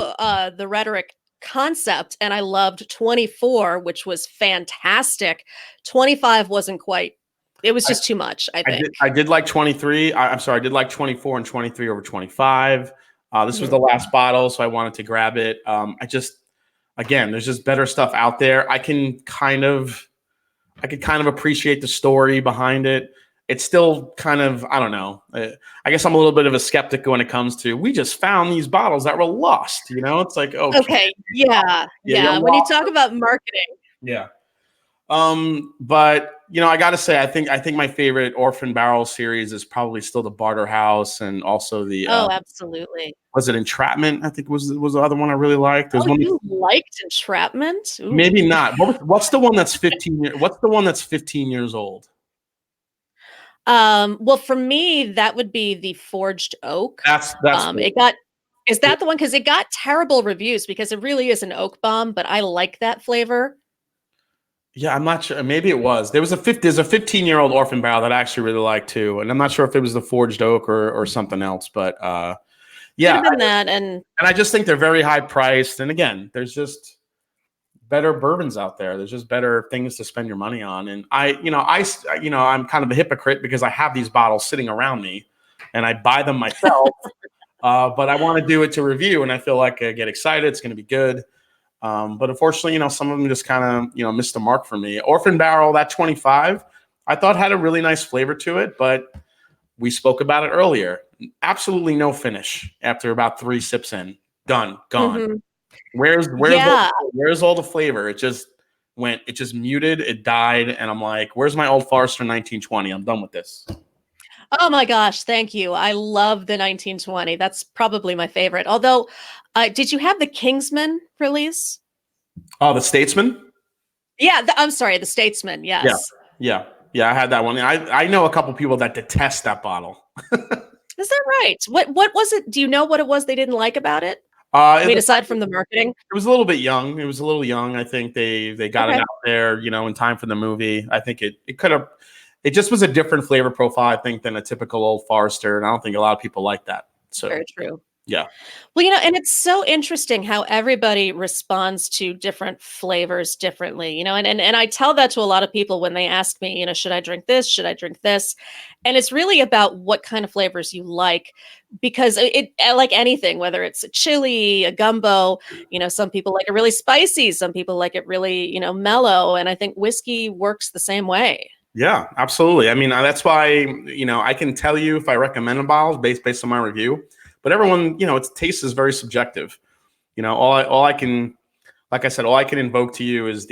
A: the rhetoric concept, and I loved 24, which was fantastic. 25 wasn't quite, it was just too much, I
B: I
A: think.
B: did. I did like 23. I'm sorry. I did like 24 and 23 over 25. This was
A: Mhm.
B: the last bottle, so I wanted to grab it. Again, there's just better stuff out there. I could kind of appreciate the story behind it. It's still kind of, I don't know. I guess I'm a little bit of a skeptic when it comes to, we just found these bottles that were lost. It's like, okay,
A: Okay, yeah,
B: yeah, you're
A: yeah. When you
B: lost.
A: talk about marketing,
B: Yeah. But I gotta say, I think my favorite Orphan Barrel series is probably still the Barter House, and also the
A: oh, absolutely.
B: was it Entrapment? I think was the other one I really liked. There's
A: Oh,
B: one,
A: you liked Entrapment? Ooh.
B: maybe not. What's the one that's 15 What's the one that's 15 years old?
A: Well, for me, that would be the Forged Oak.
B: That's
A: It got, is that the one? Because it got terrible reviews because it really is an oak bomb, but I like that flavor.
B: Yeah, I'm not sure. Maybe it was. There's a 15-year-old Orphan Barrel that I actually really like too, and I'm not sure if it was the Forged Oak or something else. But
A: Could
B: yeah,
A: have been that, and
B: I just think they're very high priced. And again, there's just better bourbons out there. There's just better things to spend your money on. And I'm kind of a hypocrite because I have these bottles sitting around me, and I buy them myself. But I want to do it to review, and I feel like I get excited. It's going to be good. But unfortunately, some of them just kind of, missed the mark for me. Orphan Barrel, that 25, I thought had a really nice flavor to it, but we spoke about it earlier. Absolutely no finish after about 3 sips in. Done, gone.
A: Mhm.
B: Where's
A: Yeah.
B: where's all the flavor? It just muted, it died, and I'm like, where's my Old Forester 1920? I'm done with this.
A: Oh my gosh, thank you. I love the 1920. That's probably my favorite. Although, did you have the Kingsman release?
B: Oh, the Statesman?
A: Yeah, I'm sorry, the Statesman.
B: Yeah,
A: Yes.
B: yeah. I had that one. I know a couple people that detest that bottle.
A: Is that right? What was it? Do you know what it was they didn't like about it? I
B: It,
A: mean, aside from the marketing.
B: it was a little bit young. It was a little young. I think they got it
A: Okay,
B: out there, in time for the movie. I think it could have. It just was a different flavor profile, I think, than a typical Old Forester, and I don't think a lot of people like that. So
A: very true.
B: yeah.
A: Well, and it's so interesting how everybody responds to different flavors differently, and I tell that to a lot of people when they ask me, should I drink this? Should I drink this? And it's really about what kind of flavors you like, because like anything, whether it's a chili, a gumbo, some people like it really spicy, some people like it really, mellow. And I think whiskey works the same way.
B: Yeah, absolutely. I mean, that's why, I can tell you if I recommend a bottle based on my review, but everyone, its taste is very subjective. All I can, like I said, all I can invoke to you is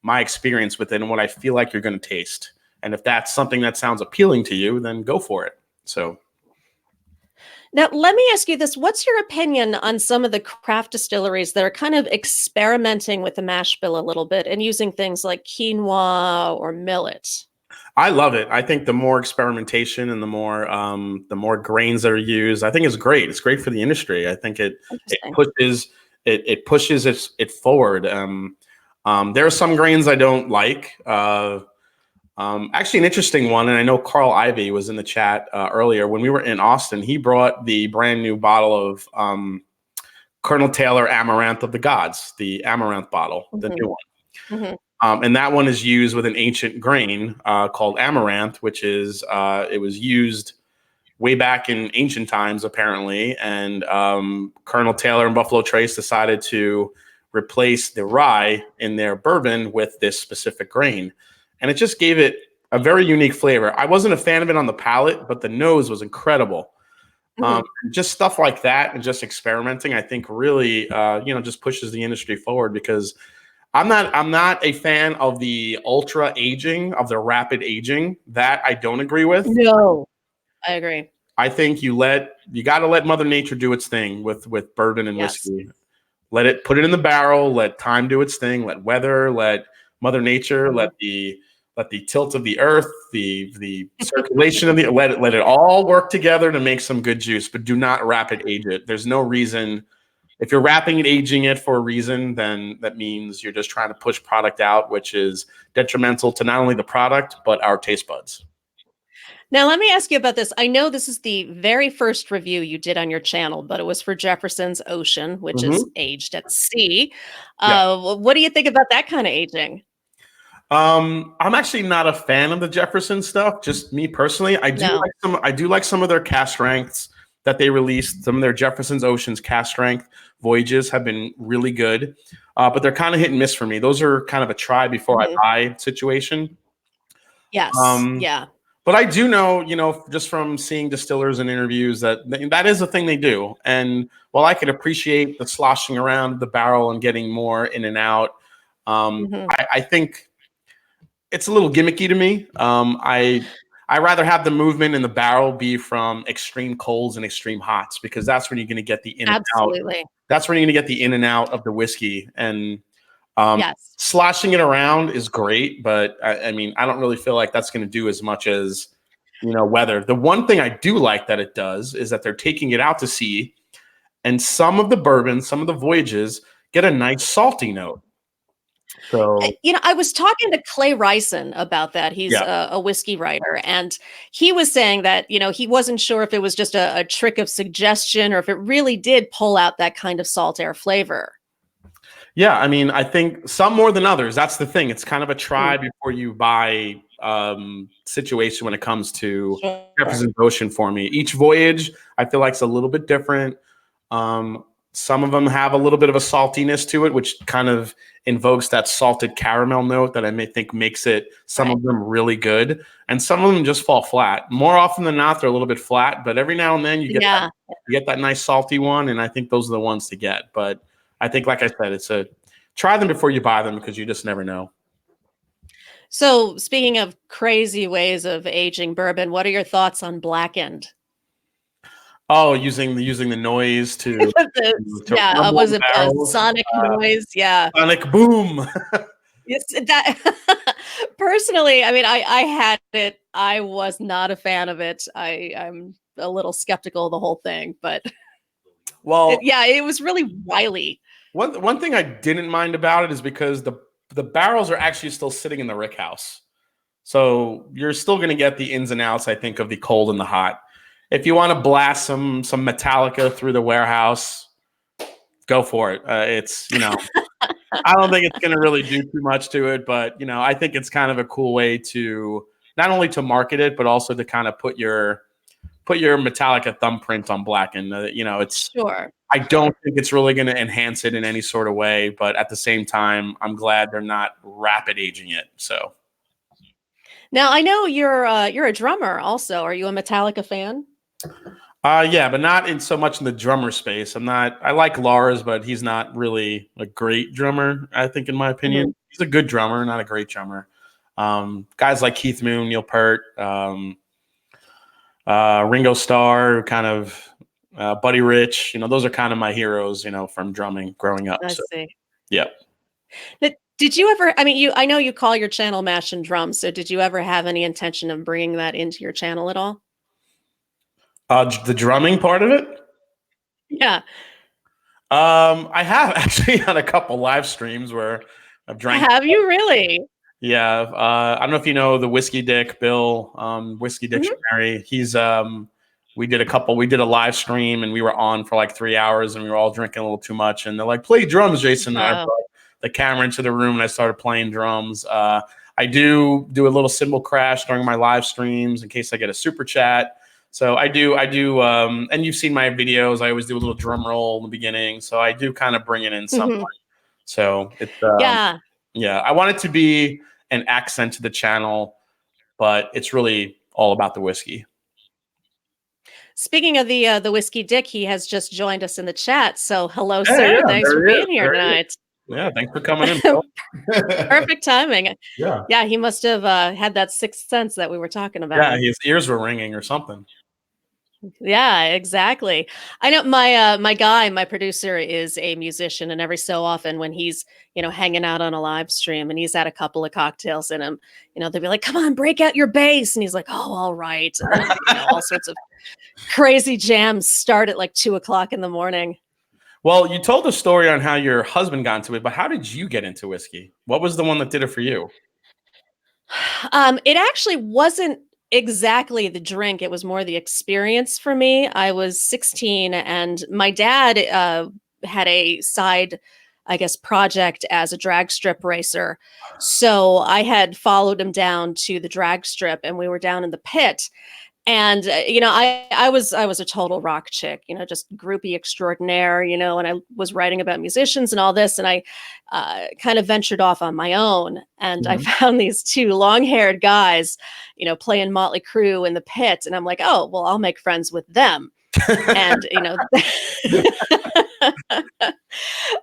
B: my experience with it and what I feel like you're going to taste. And if that's something that sounds appealing to you, then go for it. So,
A: Now, let me ask you this. What's your opinion on some of the craft distilleries that are kind of experimenting with the mash bill a little bit and using things like quinoa or millet?
B: I love it. I think the more experimentation and the more grains that are used, I think is great. It's great for the industry. I think it
A: Interesting.
B: pushes it forward. There are some grains I don't like. Actually, an interesting one, and I know Carl Ivy was in the chat earlier when we were in Austin. He brought the brand new bottle of Colonel Taylor Amaranth of the Gods, the Amaranth bottle, the
A: Hmm.
B: new one.
A: Hmm.
B: And that one is used with an ancient grain called amaranth, which is it was used way back in ancient times, apparently. And Colonel Taylor and Buffalo Trace decided to replace the rye in their bourbon with this specific grain. And it just gave it a very unique flavor. I wasn't a fan of it on the palate, but the nose was incredible.
A: Hmm.
B: Just stuff like that and just experimenting, I think really, just pushes the industry forward because I'm not a fan of the ultra aging, of the rapid aging. That I don't agree with.
A: No, I agree.
B: I think you got to let Mother Nature do its thing with bourbon and
A: Yes.
B: whiskey. Put it in the barrel, let time do its thing, let weather, let Mother Nature,
A: Mhm.
B: let the tilt of the earth, the circulation of the let it all work together to make some good juice, but do not rapid age it. There's no reason. If you're wrapping and aging it for a reason, then that means you're just trying to push product out, which is detrimental to not only the product, but our taste buds.
A: Now, let me ask you about this. I know this is the very first review you did on your channel, but it was for Jefferson's Ocean, which is
B: Hmm.
A: aged at sea.
B: Yeah.
A: What do you think about that kind of aging?
B: I'm actually not a fan of the Jefferson stuff. Just me personally,
A: No.
B: I do like some of their cast strengths that they released. Some of their Jefferson's Oceans cast strength voyages have been really good, but they're kind of hit and miss for me. Those are kind of a try before I
A: Mhm.
B: buy situation.
A: Yes.
B: Um,
A: Yeah.
B: But I do know, just from seeing distillers and interviews that that is a thing they do. And while I could appreciate the sloshing around the barrel and getting more in and out,
A: Hmm.
B: I think it's a little gimmicky to me. I rather have the movement in the barrel be from extreme colds and extreme hots because that's when you're going to get the in and out.
A: Absolutely.
B: That's when you're going to get the in and out of the whiskey. And um,
A: Yes.
B: sloshing it around is great, but I mean, I don't really feel like that's going to do as much as weather. The one thing I do like that it does is that they're taking it out to sea, and some of the bourbons, some of the voyages get a nice salty note. So
A: I was talking to Clay Ryson about that. He's
B: yeah,
A: a whiskey writer, and he was saying that, he wasn't sure if it was just a trick of suggestion or if it really did pull out that kind of salt air flavor.
B: yeah. I mean, I think some more than others. That's the thing. It's kind of a try
A: Mhm.
B: before you buy situation when it comes to
A: Sure.
B: Jefferson's Ocean for me. Each voyage, I feel like, is a little bit different. Um, Some of them have a little bit of a saltiness to it, which kind of invokes that salted caramel note that I may think makes it some
A: Right.
B: of them really good. And some of them just fall flat. More often than not, they're a little bit flat, but every now and then
A: Yeah.
B: you get that nice salty one, and I think those are the ones to get. But I think, like I said, try them before you buy them because you just never know.
A: So, speaking of crazy ways of aging bourbon, what are your thoughts on blackened?
B: Oh, using the noise to
A: Yeah,
B: rumble
A: was
B: the
A: it a
B: barrels,
A: sonic noise? Yeah.
B: sonic boom.
A: Yes, that personally, I mean, I had it. I was not a fan of it. I'm a little skeptical of the whole thing, but
B: Well,
A: yeah, it was really wily.
B: one thing I didn't mind about it is because the barrels are actually still sitting in the rick house. So you're still going to get the ins and outs, I think, of the cold and the hot. If you want to blast some Metallica through the warehouse, go for it. It's I don't think it's going to really do too much to it, but I think it's kind of a cool way to not only to market it, but also to kind of put your Metallica thumbprint on Blackened. It's
A: Sure.
B: I don't think it's really going to enhance it in any sort of way, but at the same time, I'm glad they're not rapid aging it. So.
A: Now I know you're a drummer also. Are you a Metallica fan?
B: Yeah, but not in so much in the drummer space. I like Lars, but he's not really a great drummer, I think, in my opinion.
A: Mhm.
B: He's a good drummer, not a great drummer. Guys like Keith Moon, Neil Peart, Ringo Starr, kind of Buddy Rich, those are kind of my heroes, from drumming growing up.
A: I
B: So,
A: see.
B: yeah.
A: Did you ever? I mean, I know you call your channel Mash and Drums. So did you ever have any intention of bringing that into your channel at all?
B: The drumming part of it?
A: Yeah.
B: I have actually had a couple live streams where I've drank.
A: Have you really?
B: Yeah, I don't know if you know the Whiskey Dick Bill, Whiskey
A: Mhm.
B: Dictionary. We did a live stream and we were on for like 3 hours and we were all drinking a little too much. And they're like, play drums, Jason. And I
A: Wow.
B: brought the camera into the room and I started playing drums. I do a little cymbal crash during my live streams in case I get a super chat. So I do, and you've seen my videos. I always do a little drum roll in the beginning. So I do kind of bring it in somewhat.
A: Mhm.
B: So it's,
A: Yeah.
B: yeah, I want it to be an accent to the channel, but it's really all about the whiskey.
A: Speaking of the whiskey dick, he has just joined us in the chat. So hello,
B: Hey,
A: sir.
B: yeah,
A: Thanks for
B: there he is.
A: being here
B: There he is.
A: tonight.
B: Yeah, thanks for coming in, Bill.
A: Perfect timing.
B: Yeah,
A: Yeah, he must have had that sixth sense that we were talking
B: yeah,
A: about.
B: his ears were ringing or something.
A: Yeah, exactly. I know my guy, my producer is a musician, and every so often when he's, hanging out on a live stream and he's had a couple of cocktails in him, they'll be like, "Come on, break out your bass." And he's like, "Oh, all right." And then, all sorts of crazy jams start at like 2 o'clock in the morning.
B: Well, you told a story on how your husband got into it, but how did you get into whiskey? What was the one that did it for you?
A: It actually wasn't exactly the drink, it was more the experience for me. I was 16 and my dad had a side, I guess, project as a drag strip racer. So I had followed him down to the drag strip and we were down in the pit. And I was a total rock chick, just groupie extraordinaire, and I was writing about musicians and all this, and I kind of ventured off on my own, and I
B: Mhm.
A: found these two long-haired guys, playing Motley Crue in the pit, and I'm like, oh well, I'll make friends with them, and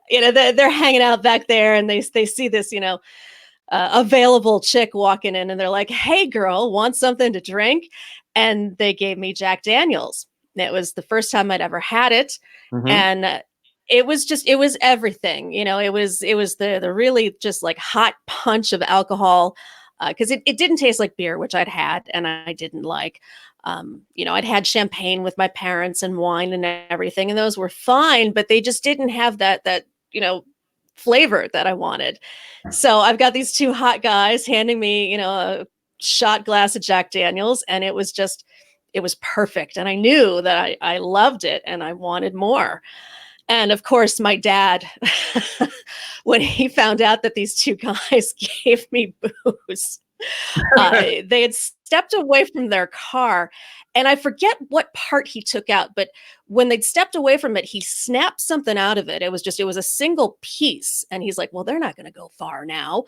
A: they're hanging out back there, and they see this, available chick walking in and they're like, "Hey girl, want something to drink?" And they gave me Jack Daniels. It was the first time I'd ever had it.
B: Mhm.
A: And it was everything, it was the really just like hot punch of alcohol. Because it didn't taste like beer, which I'd had and I didn't like. I'd had champagne with my parents and wine and everything, and those were fine, but they just didn't have that, flavor that I wanted. So I've got these two hot guys handing me, a shot glass of Jack Daniels, and it was perfect. And I knew that I loved it and I wanted more. And of course, my dad, when he found out that these two guys gave me booze, they had stepped away from their car, and I forget what part he took out, but when they'd stepped away from it, he snapped something out of it. It was a single piece, and he's like, "Well, they're not gonna go far now."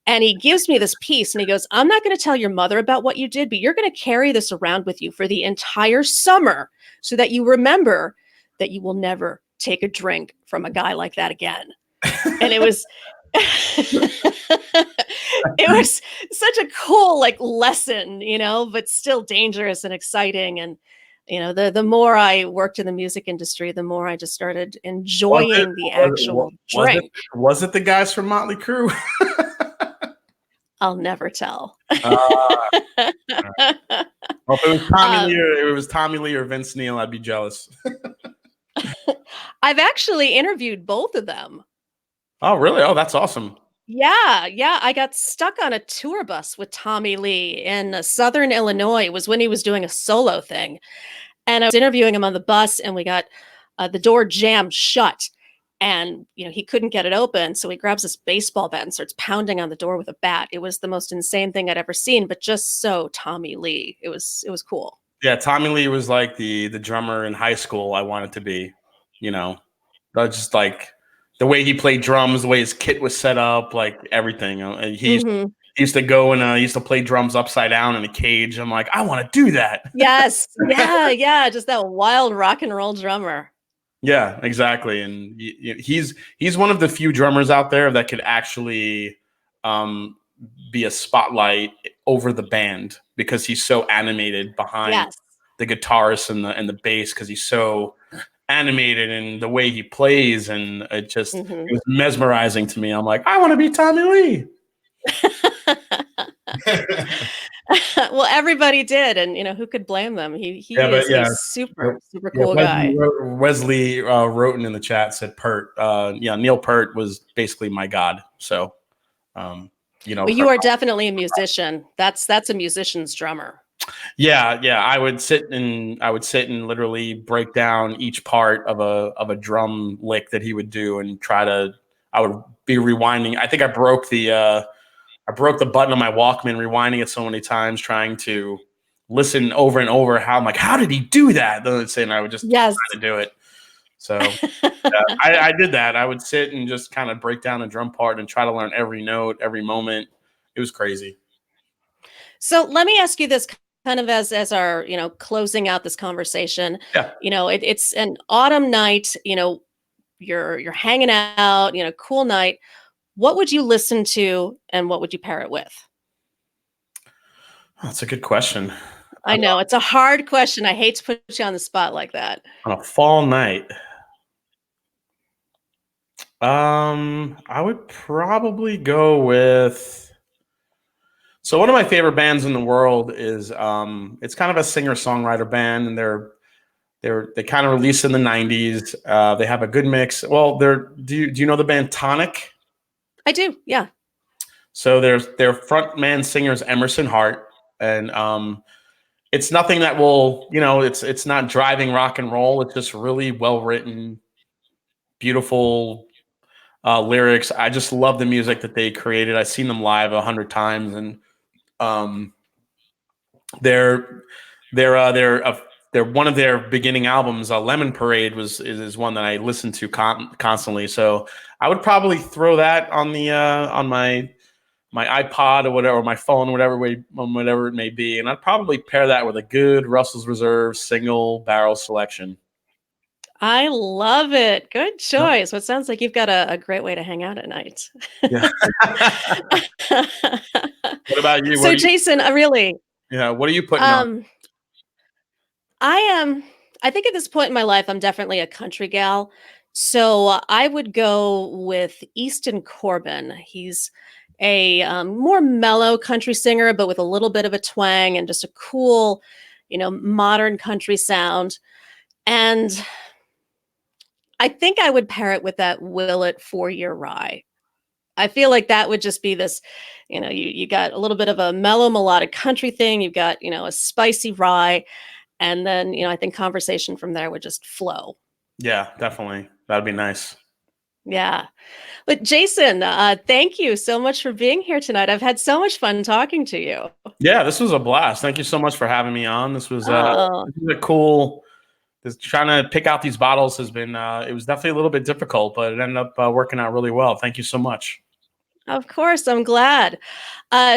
A: And he gives me this piece and he goes, "I'm not gonna tell your mother about what you did, but you're gonna carry this around with you for the entire summer so that you remember that you will never take a drink from a guy like that again." And it was it was such a cool like lesson, but still dangerous and exciting. And the more I worked in the music industry, the more I just started
B: Was it
A: enjoying the
B: was
A: actual
B: was it
A: drink.
B: was it the guys from Motley Crue?
A: I'll never tell.
B: Uh, well, if it was Tommy Lee
A: um,
B: or it was Tommy Lee or Vince Neil, I'd be jealous.
A: I've actually interviewed both of them.
B: Oh, really? Oh, that's awesome.
A: Yeah, yeah. I got stuck on a tour bus with Tommy Lee in Southern Illinois. It was when he was doing a solo thing. And I was interviewing him on the bus, and we got the door jammed shut. And, he couldn't get it open. So he grabs this baseball bat and starts pounding on the door with a bat. It was the most insane thing I'd ever seen, but just so Tommy Lee. It was cool.
B: Yeah, Tommy Lee was like the drummer in high school I wanted to be. You know, that's just like the way he played drums, the way his kit was set up, like everything.
A: Hmm.
B: He used to go and he used to play drums upside down in a cage. I'm like, I want to do that.
A: Yes. Yeah. Yeah. Just that wild rock and roll drummer.
B: Yeah, exactly. And he's one of the few drummers out there that could actually um, be a spotlight over the band because he's so animated behind
A: Yes.
B: the guitarist and the bass because he's so animated in the way he plays, and
A: Hmm.
B: it was mesmerizing to me. I'm like, I want to be Tommy Lee.
A: Well, everybody did, and who could blame them?
B: Yeah,
A: He
B: but
A: is a
B: yeah,
A: super super
B: yeah.
A: cool guy.
B: Wesley Roten in the chat said Pert. Yeah, Neil Peart was basically my god. So, um,
A: Well, you are definitely a musician. That's a musician's drummer.
B: yeah. I would sit and literally break down each part of a drum lick that he would do and try to. I would be rewinding. I think I broke the button on my Walkman, rewinding it so many times, trying to listen over and over. How I'm like, how did he do that? And I would just
A: Yes.
B: try to do it. So I did that. I would sit and just kind of break down the drum part and try to learn every note, every moment. It was crazy.
A: So let me ask you this kind of as our, closing out this conversation.
B: Yeah.
A: It's an autumn night, you're hanging out, cool night. What would you listen to and what would you pair it with?
B: Oh, that's a good question.
A: I know it's a hard question. I hate to put you on the spot like that.
B: On a fall night, I would probably go with. So one of my favorite bands in the world is it's kind of a singer-songwriter band, and they kind of released in the '90s. They have a good mix. Well, do you know the band Tonic?
A: I do. Yeah.
B: So their frontman singer is Emerson Hart, and it's nothing that will it's not driving rock and roll. It's just really well written, beautiful lyrics. I just love the music that they created. I've seen them live 100 times, and um, they're they're one of their beginning albums. Lemon Parade is one that I listen to constantly. So I would probably throw that on the on my iPod or whatever, or my phone, whatever it may be, and I'd probably pair that with a good Russell's Reserve single barrel selection.
A: I love it. Good
B: Yep.
A: choice. Well, it sounds like you've got a great way to hang out at night.
B: Yeah. What about you?
A: So, Jason,
B: What are you putting on?
A: um, I am. I think at this point in my life, I'm definitely a country gal. So I would go with Easton Corbin. He's a more mellow country singer, but with a little bit of a twang and just a cool, modern country sound. And I think I would pair it with that Willet 4-year rye. I feel like that would just be this, you got a little bit of a mellow melodic country thing. You've got, a spicy rye. And then, I think conversation from there would just flow.
B: Yeah, definitely. That'd be nice.
A: Yeah. But Jason, thank you so much for being here tonight. I've had so much fun talking to you.
B: Yeah, this was a blast. Thank you so much for having me on.
A: Oh,
B: This was a cool. Just trying to pick out these bottles has been. It was definitely a little bit difficult, but it ended up working out really well. Thank you so much.
A: of course. I'm glad.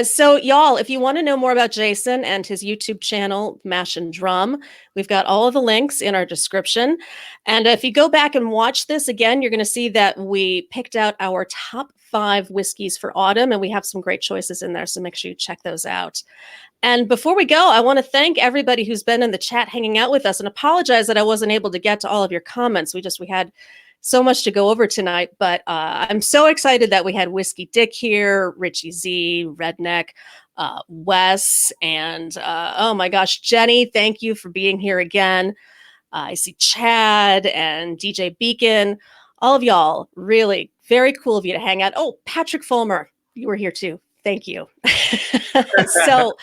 A: So, y'all, if you want to know more about Jason and his YouTube channel, Mash and Drum, we've got all of the links in our description. And if you go back and watch this again, you're going to see that we picked out our top 5 whiskeys for autumn, and we have some great choices in there. So make sure you check those out. And before we go, I want to thank everybody who's been in the chat hanging out with us and apologize that I wasn't able to get to all of your comments. We had so much to go over tonight, but I'm so excited that we had Whiskey Dick here, Richie Z, Redneck, Wes, and oh my gosh, Jenny, thank you for being here again. I see Chad and DJ Beacon, all of y'all, really very cool of you to hang out. Oh, Patrick Fulmer, you were here too. Thank you. So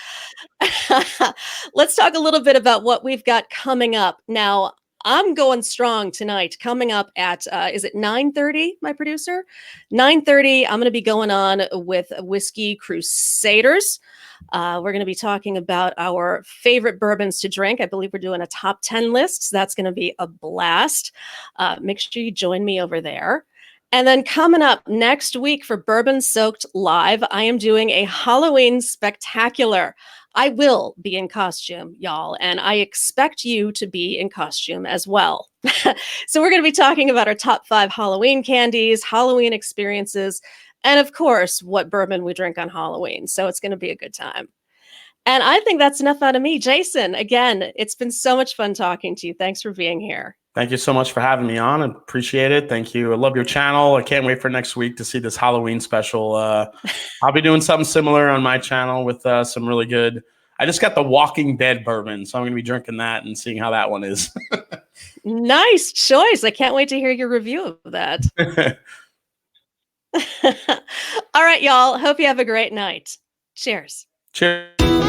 A: let's talk a little bit about what we've got coming up. Now, I'm going strong tonight. Coming up at is it 9:30, my producer? 9:30, I'm going to be going on with Whiskey Crusaders. We're going to be talking about our favorite bourbons to drink. I believe we're doing a top 10 list. So that's going to be a blast. Make sure you join me over there. And then coming up next week for Bourbon-Soaked Live, I am doing a Halloween spectacular. I will be in costume, y'all, and I expect you to be in costume as well. So we're going to be talking about our top 5 Halloween candies, Halloween experiences, and of course, what bourbon we drink on Halloween. So it's going to be a good time. And I think that's enough out of me. Jason, again, it's been so much fun talking to you. Thanks for being here.
B: Thank you so much for having me on. I appreciate it. Thank you. I love your channel. I can't wait for next week to see this Halloween special. I'll be doing something similar on my channel with some really good. I just got the Walking Dead bourbon, so I'm going to be drinking that and seeing how that one is.
A: Nice choice. I can't wait to hear your review of that. All right, y'all. Hope you have a great night. Cheers.
B: Cheers.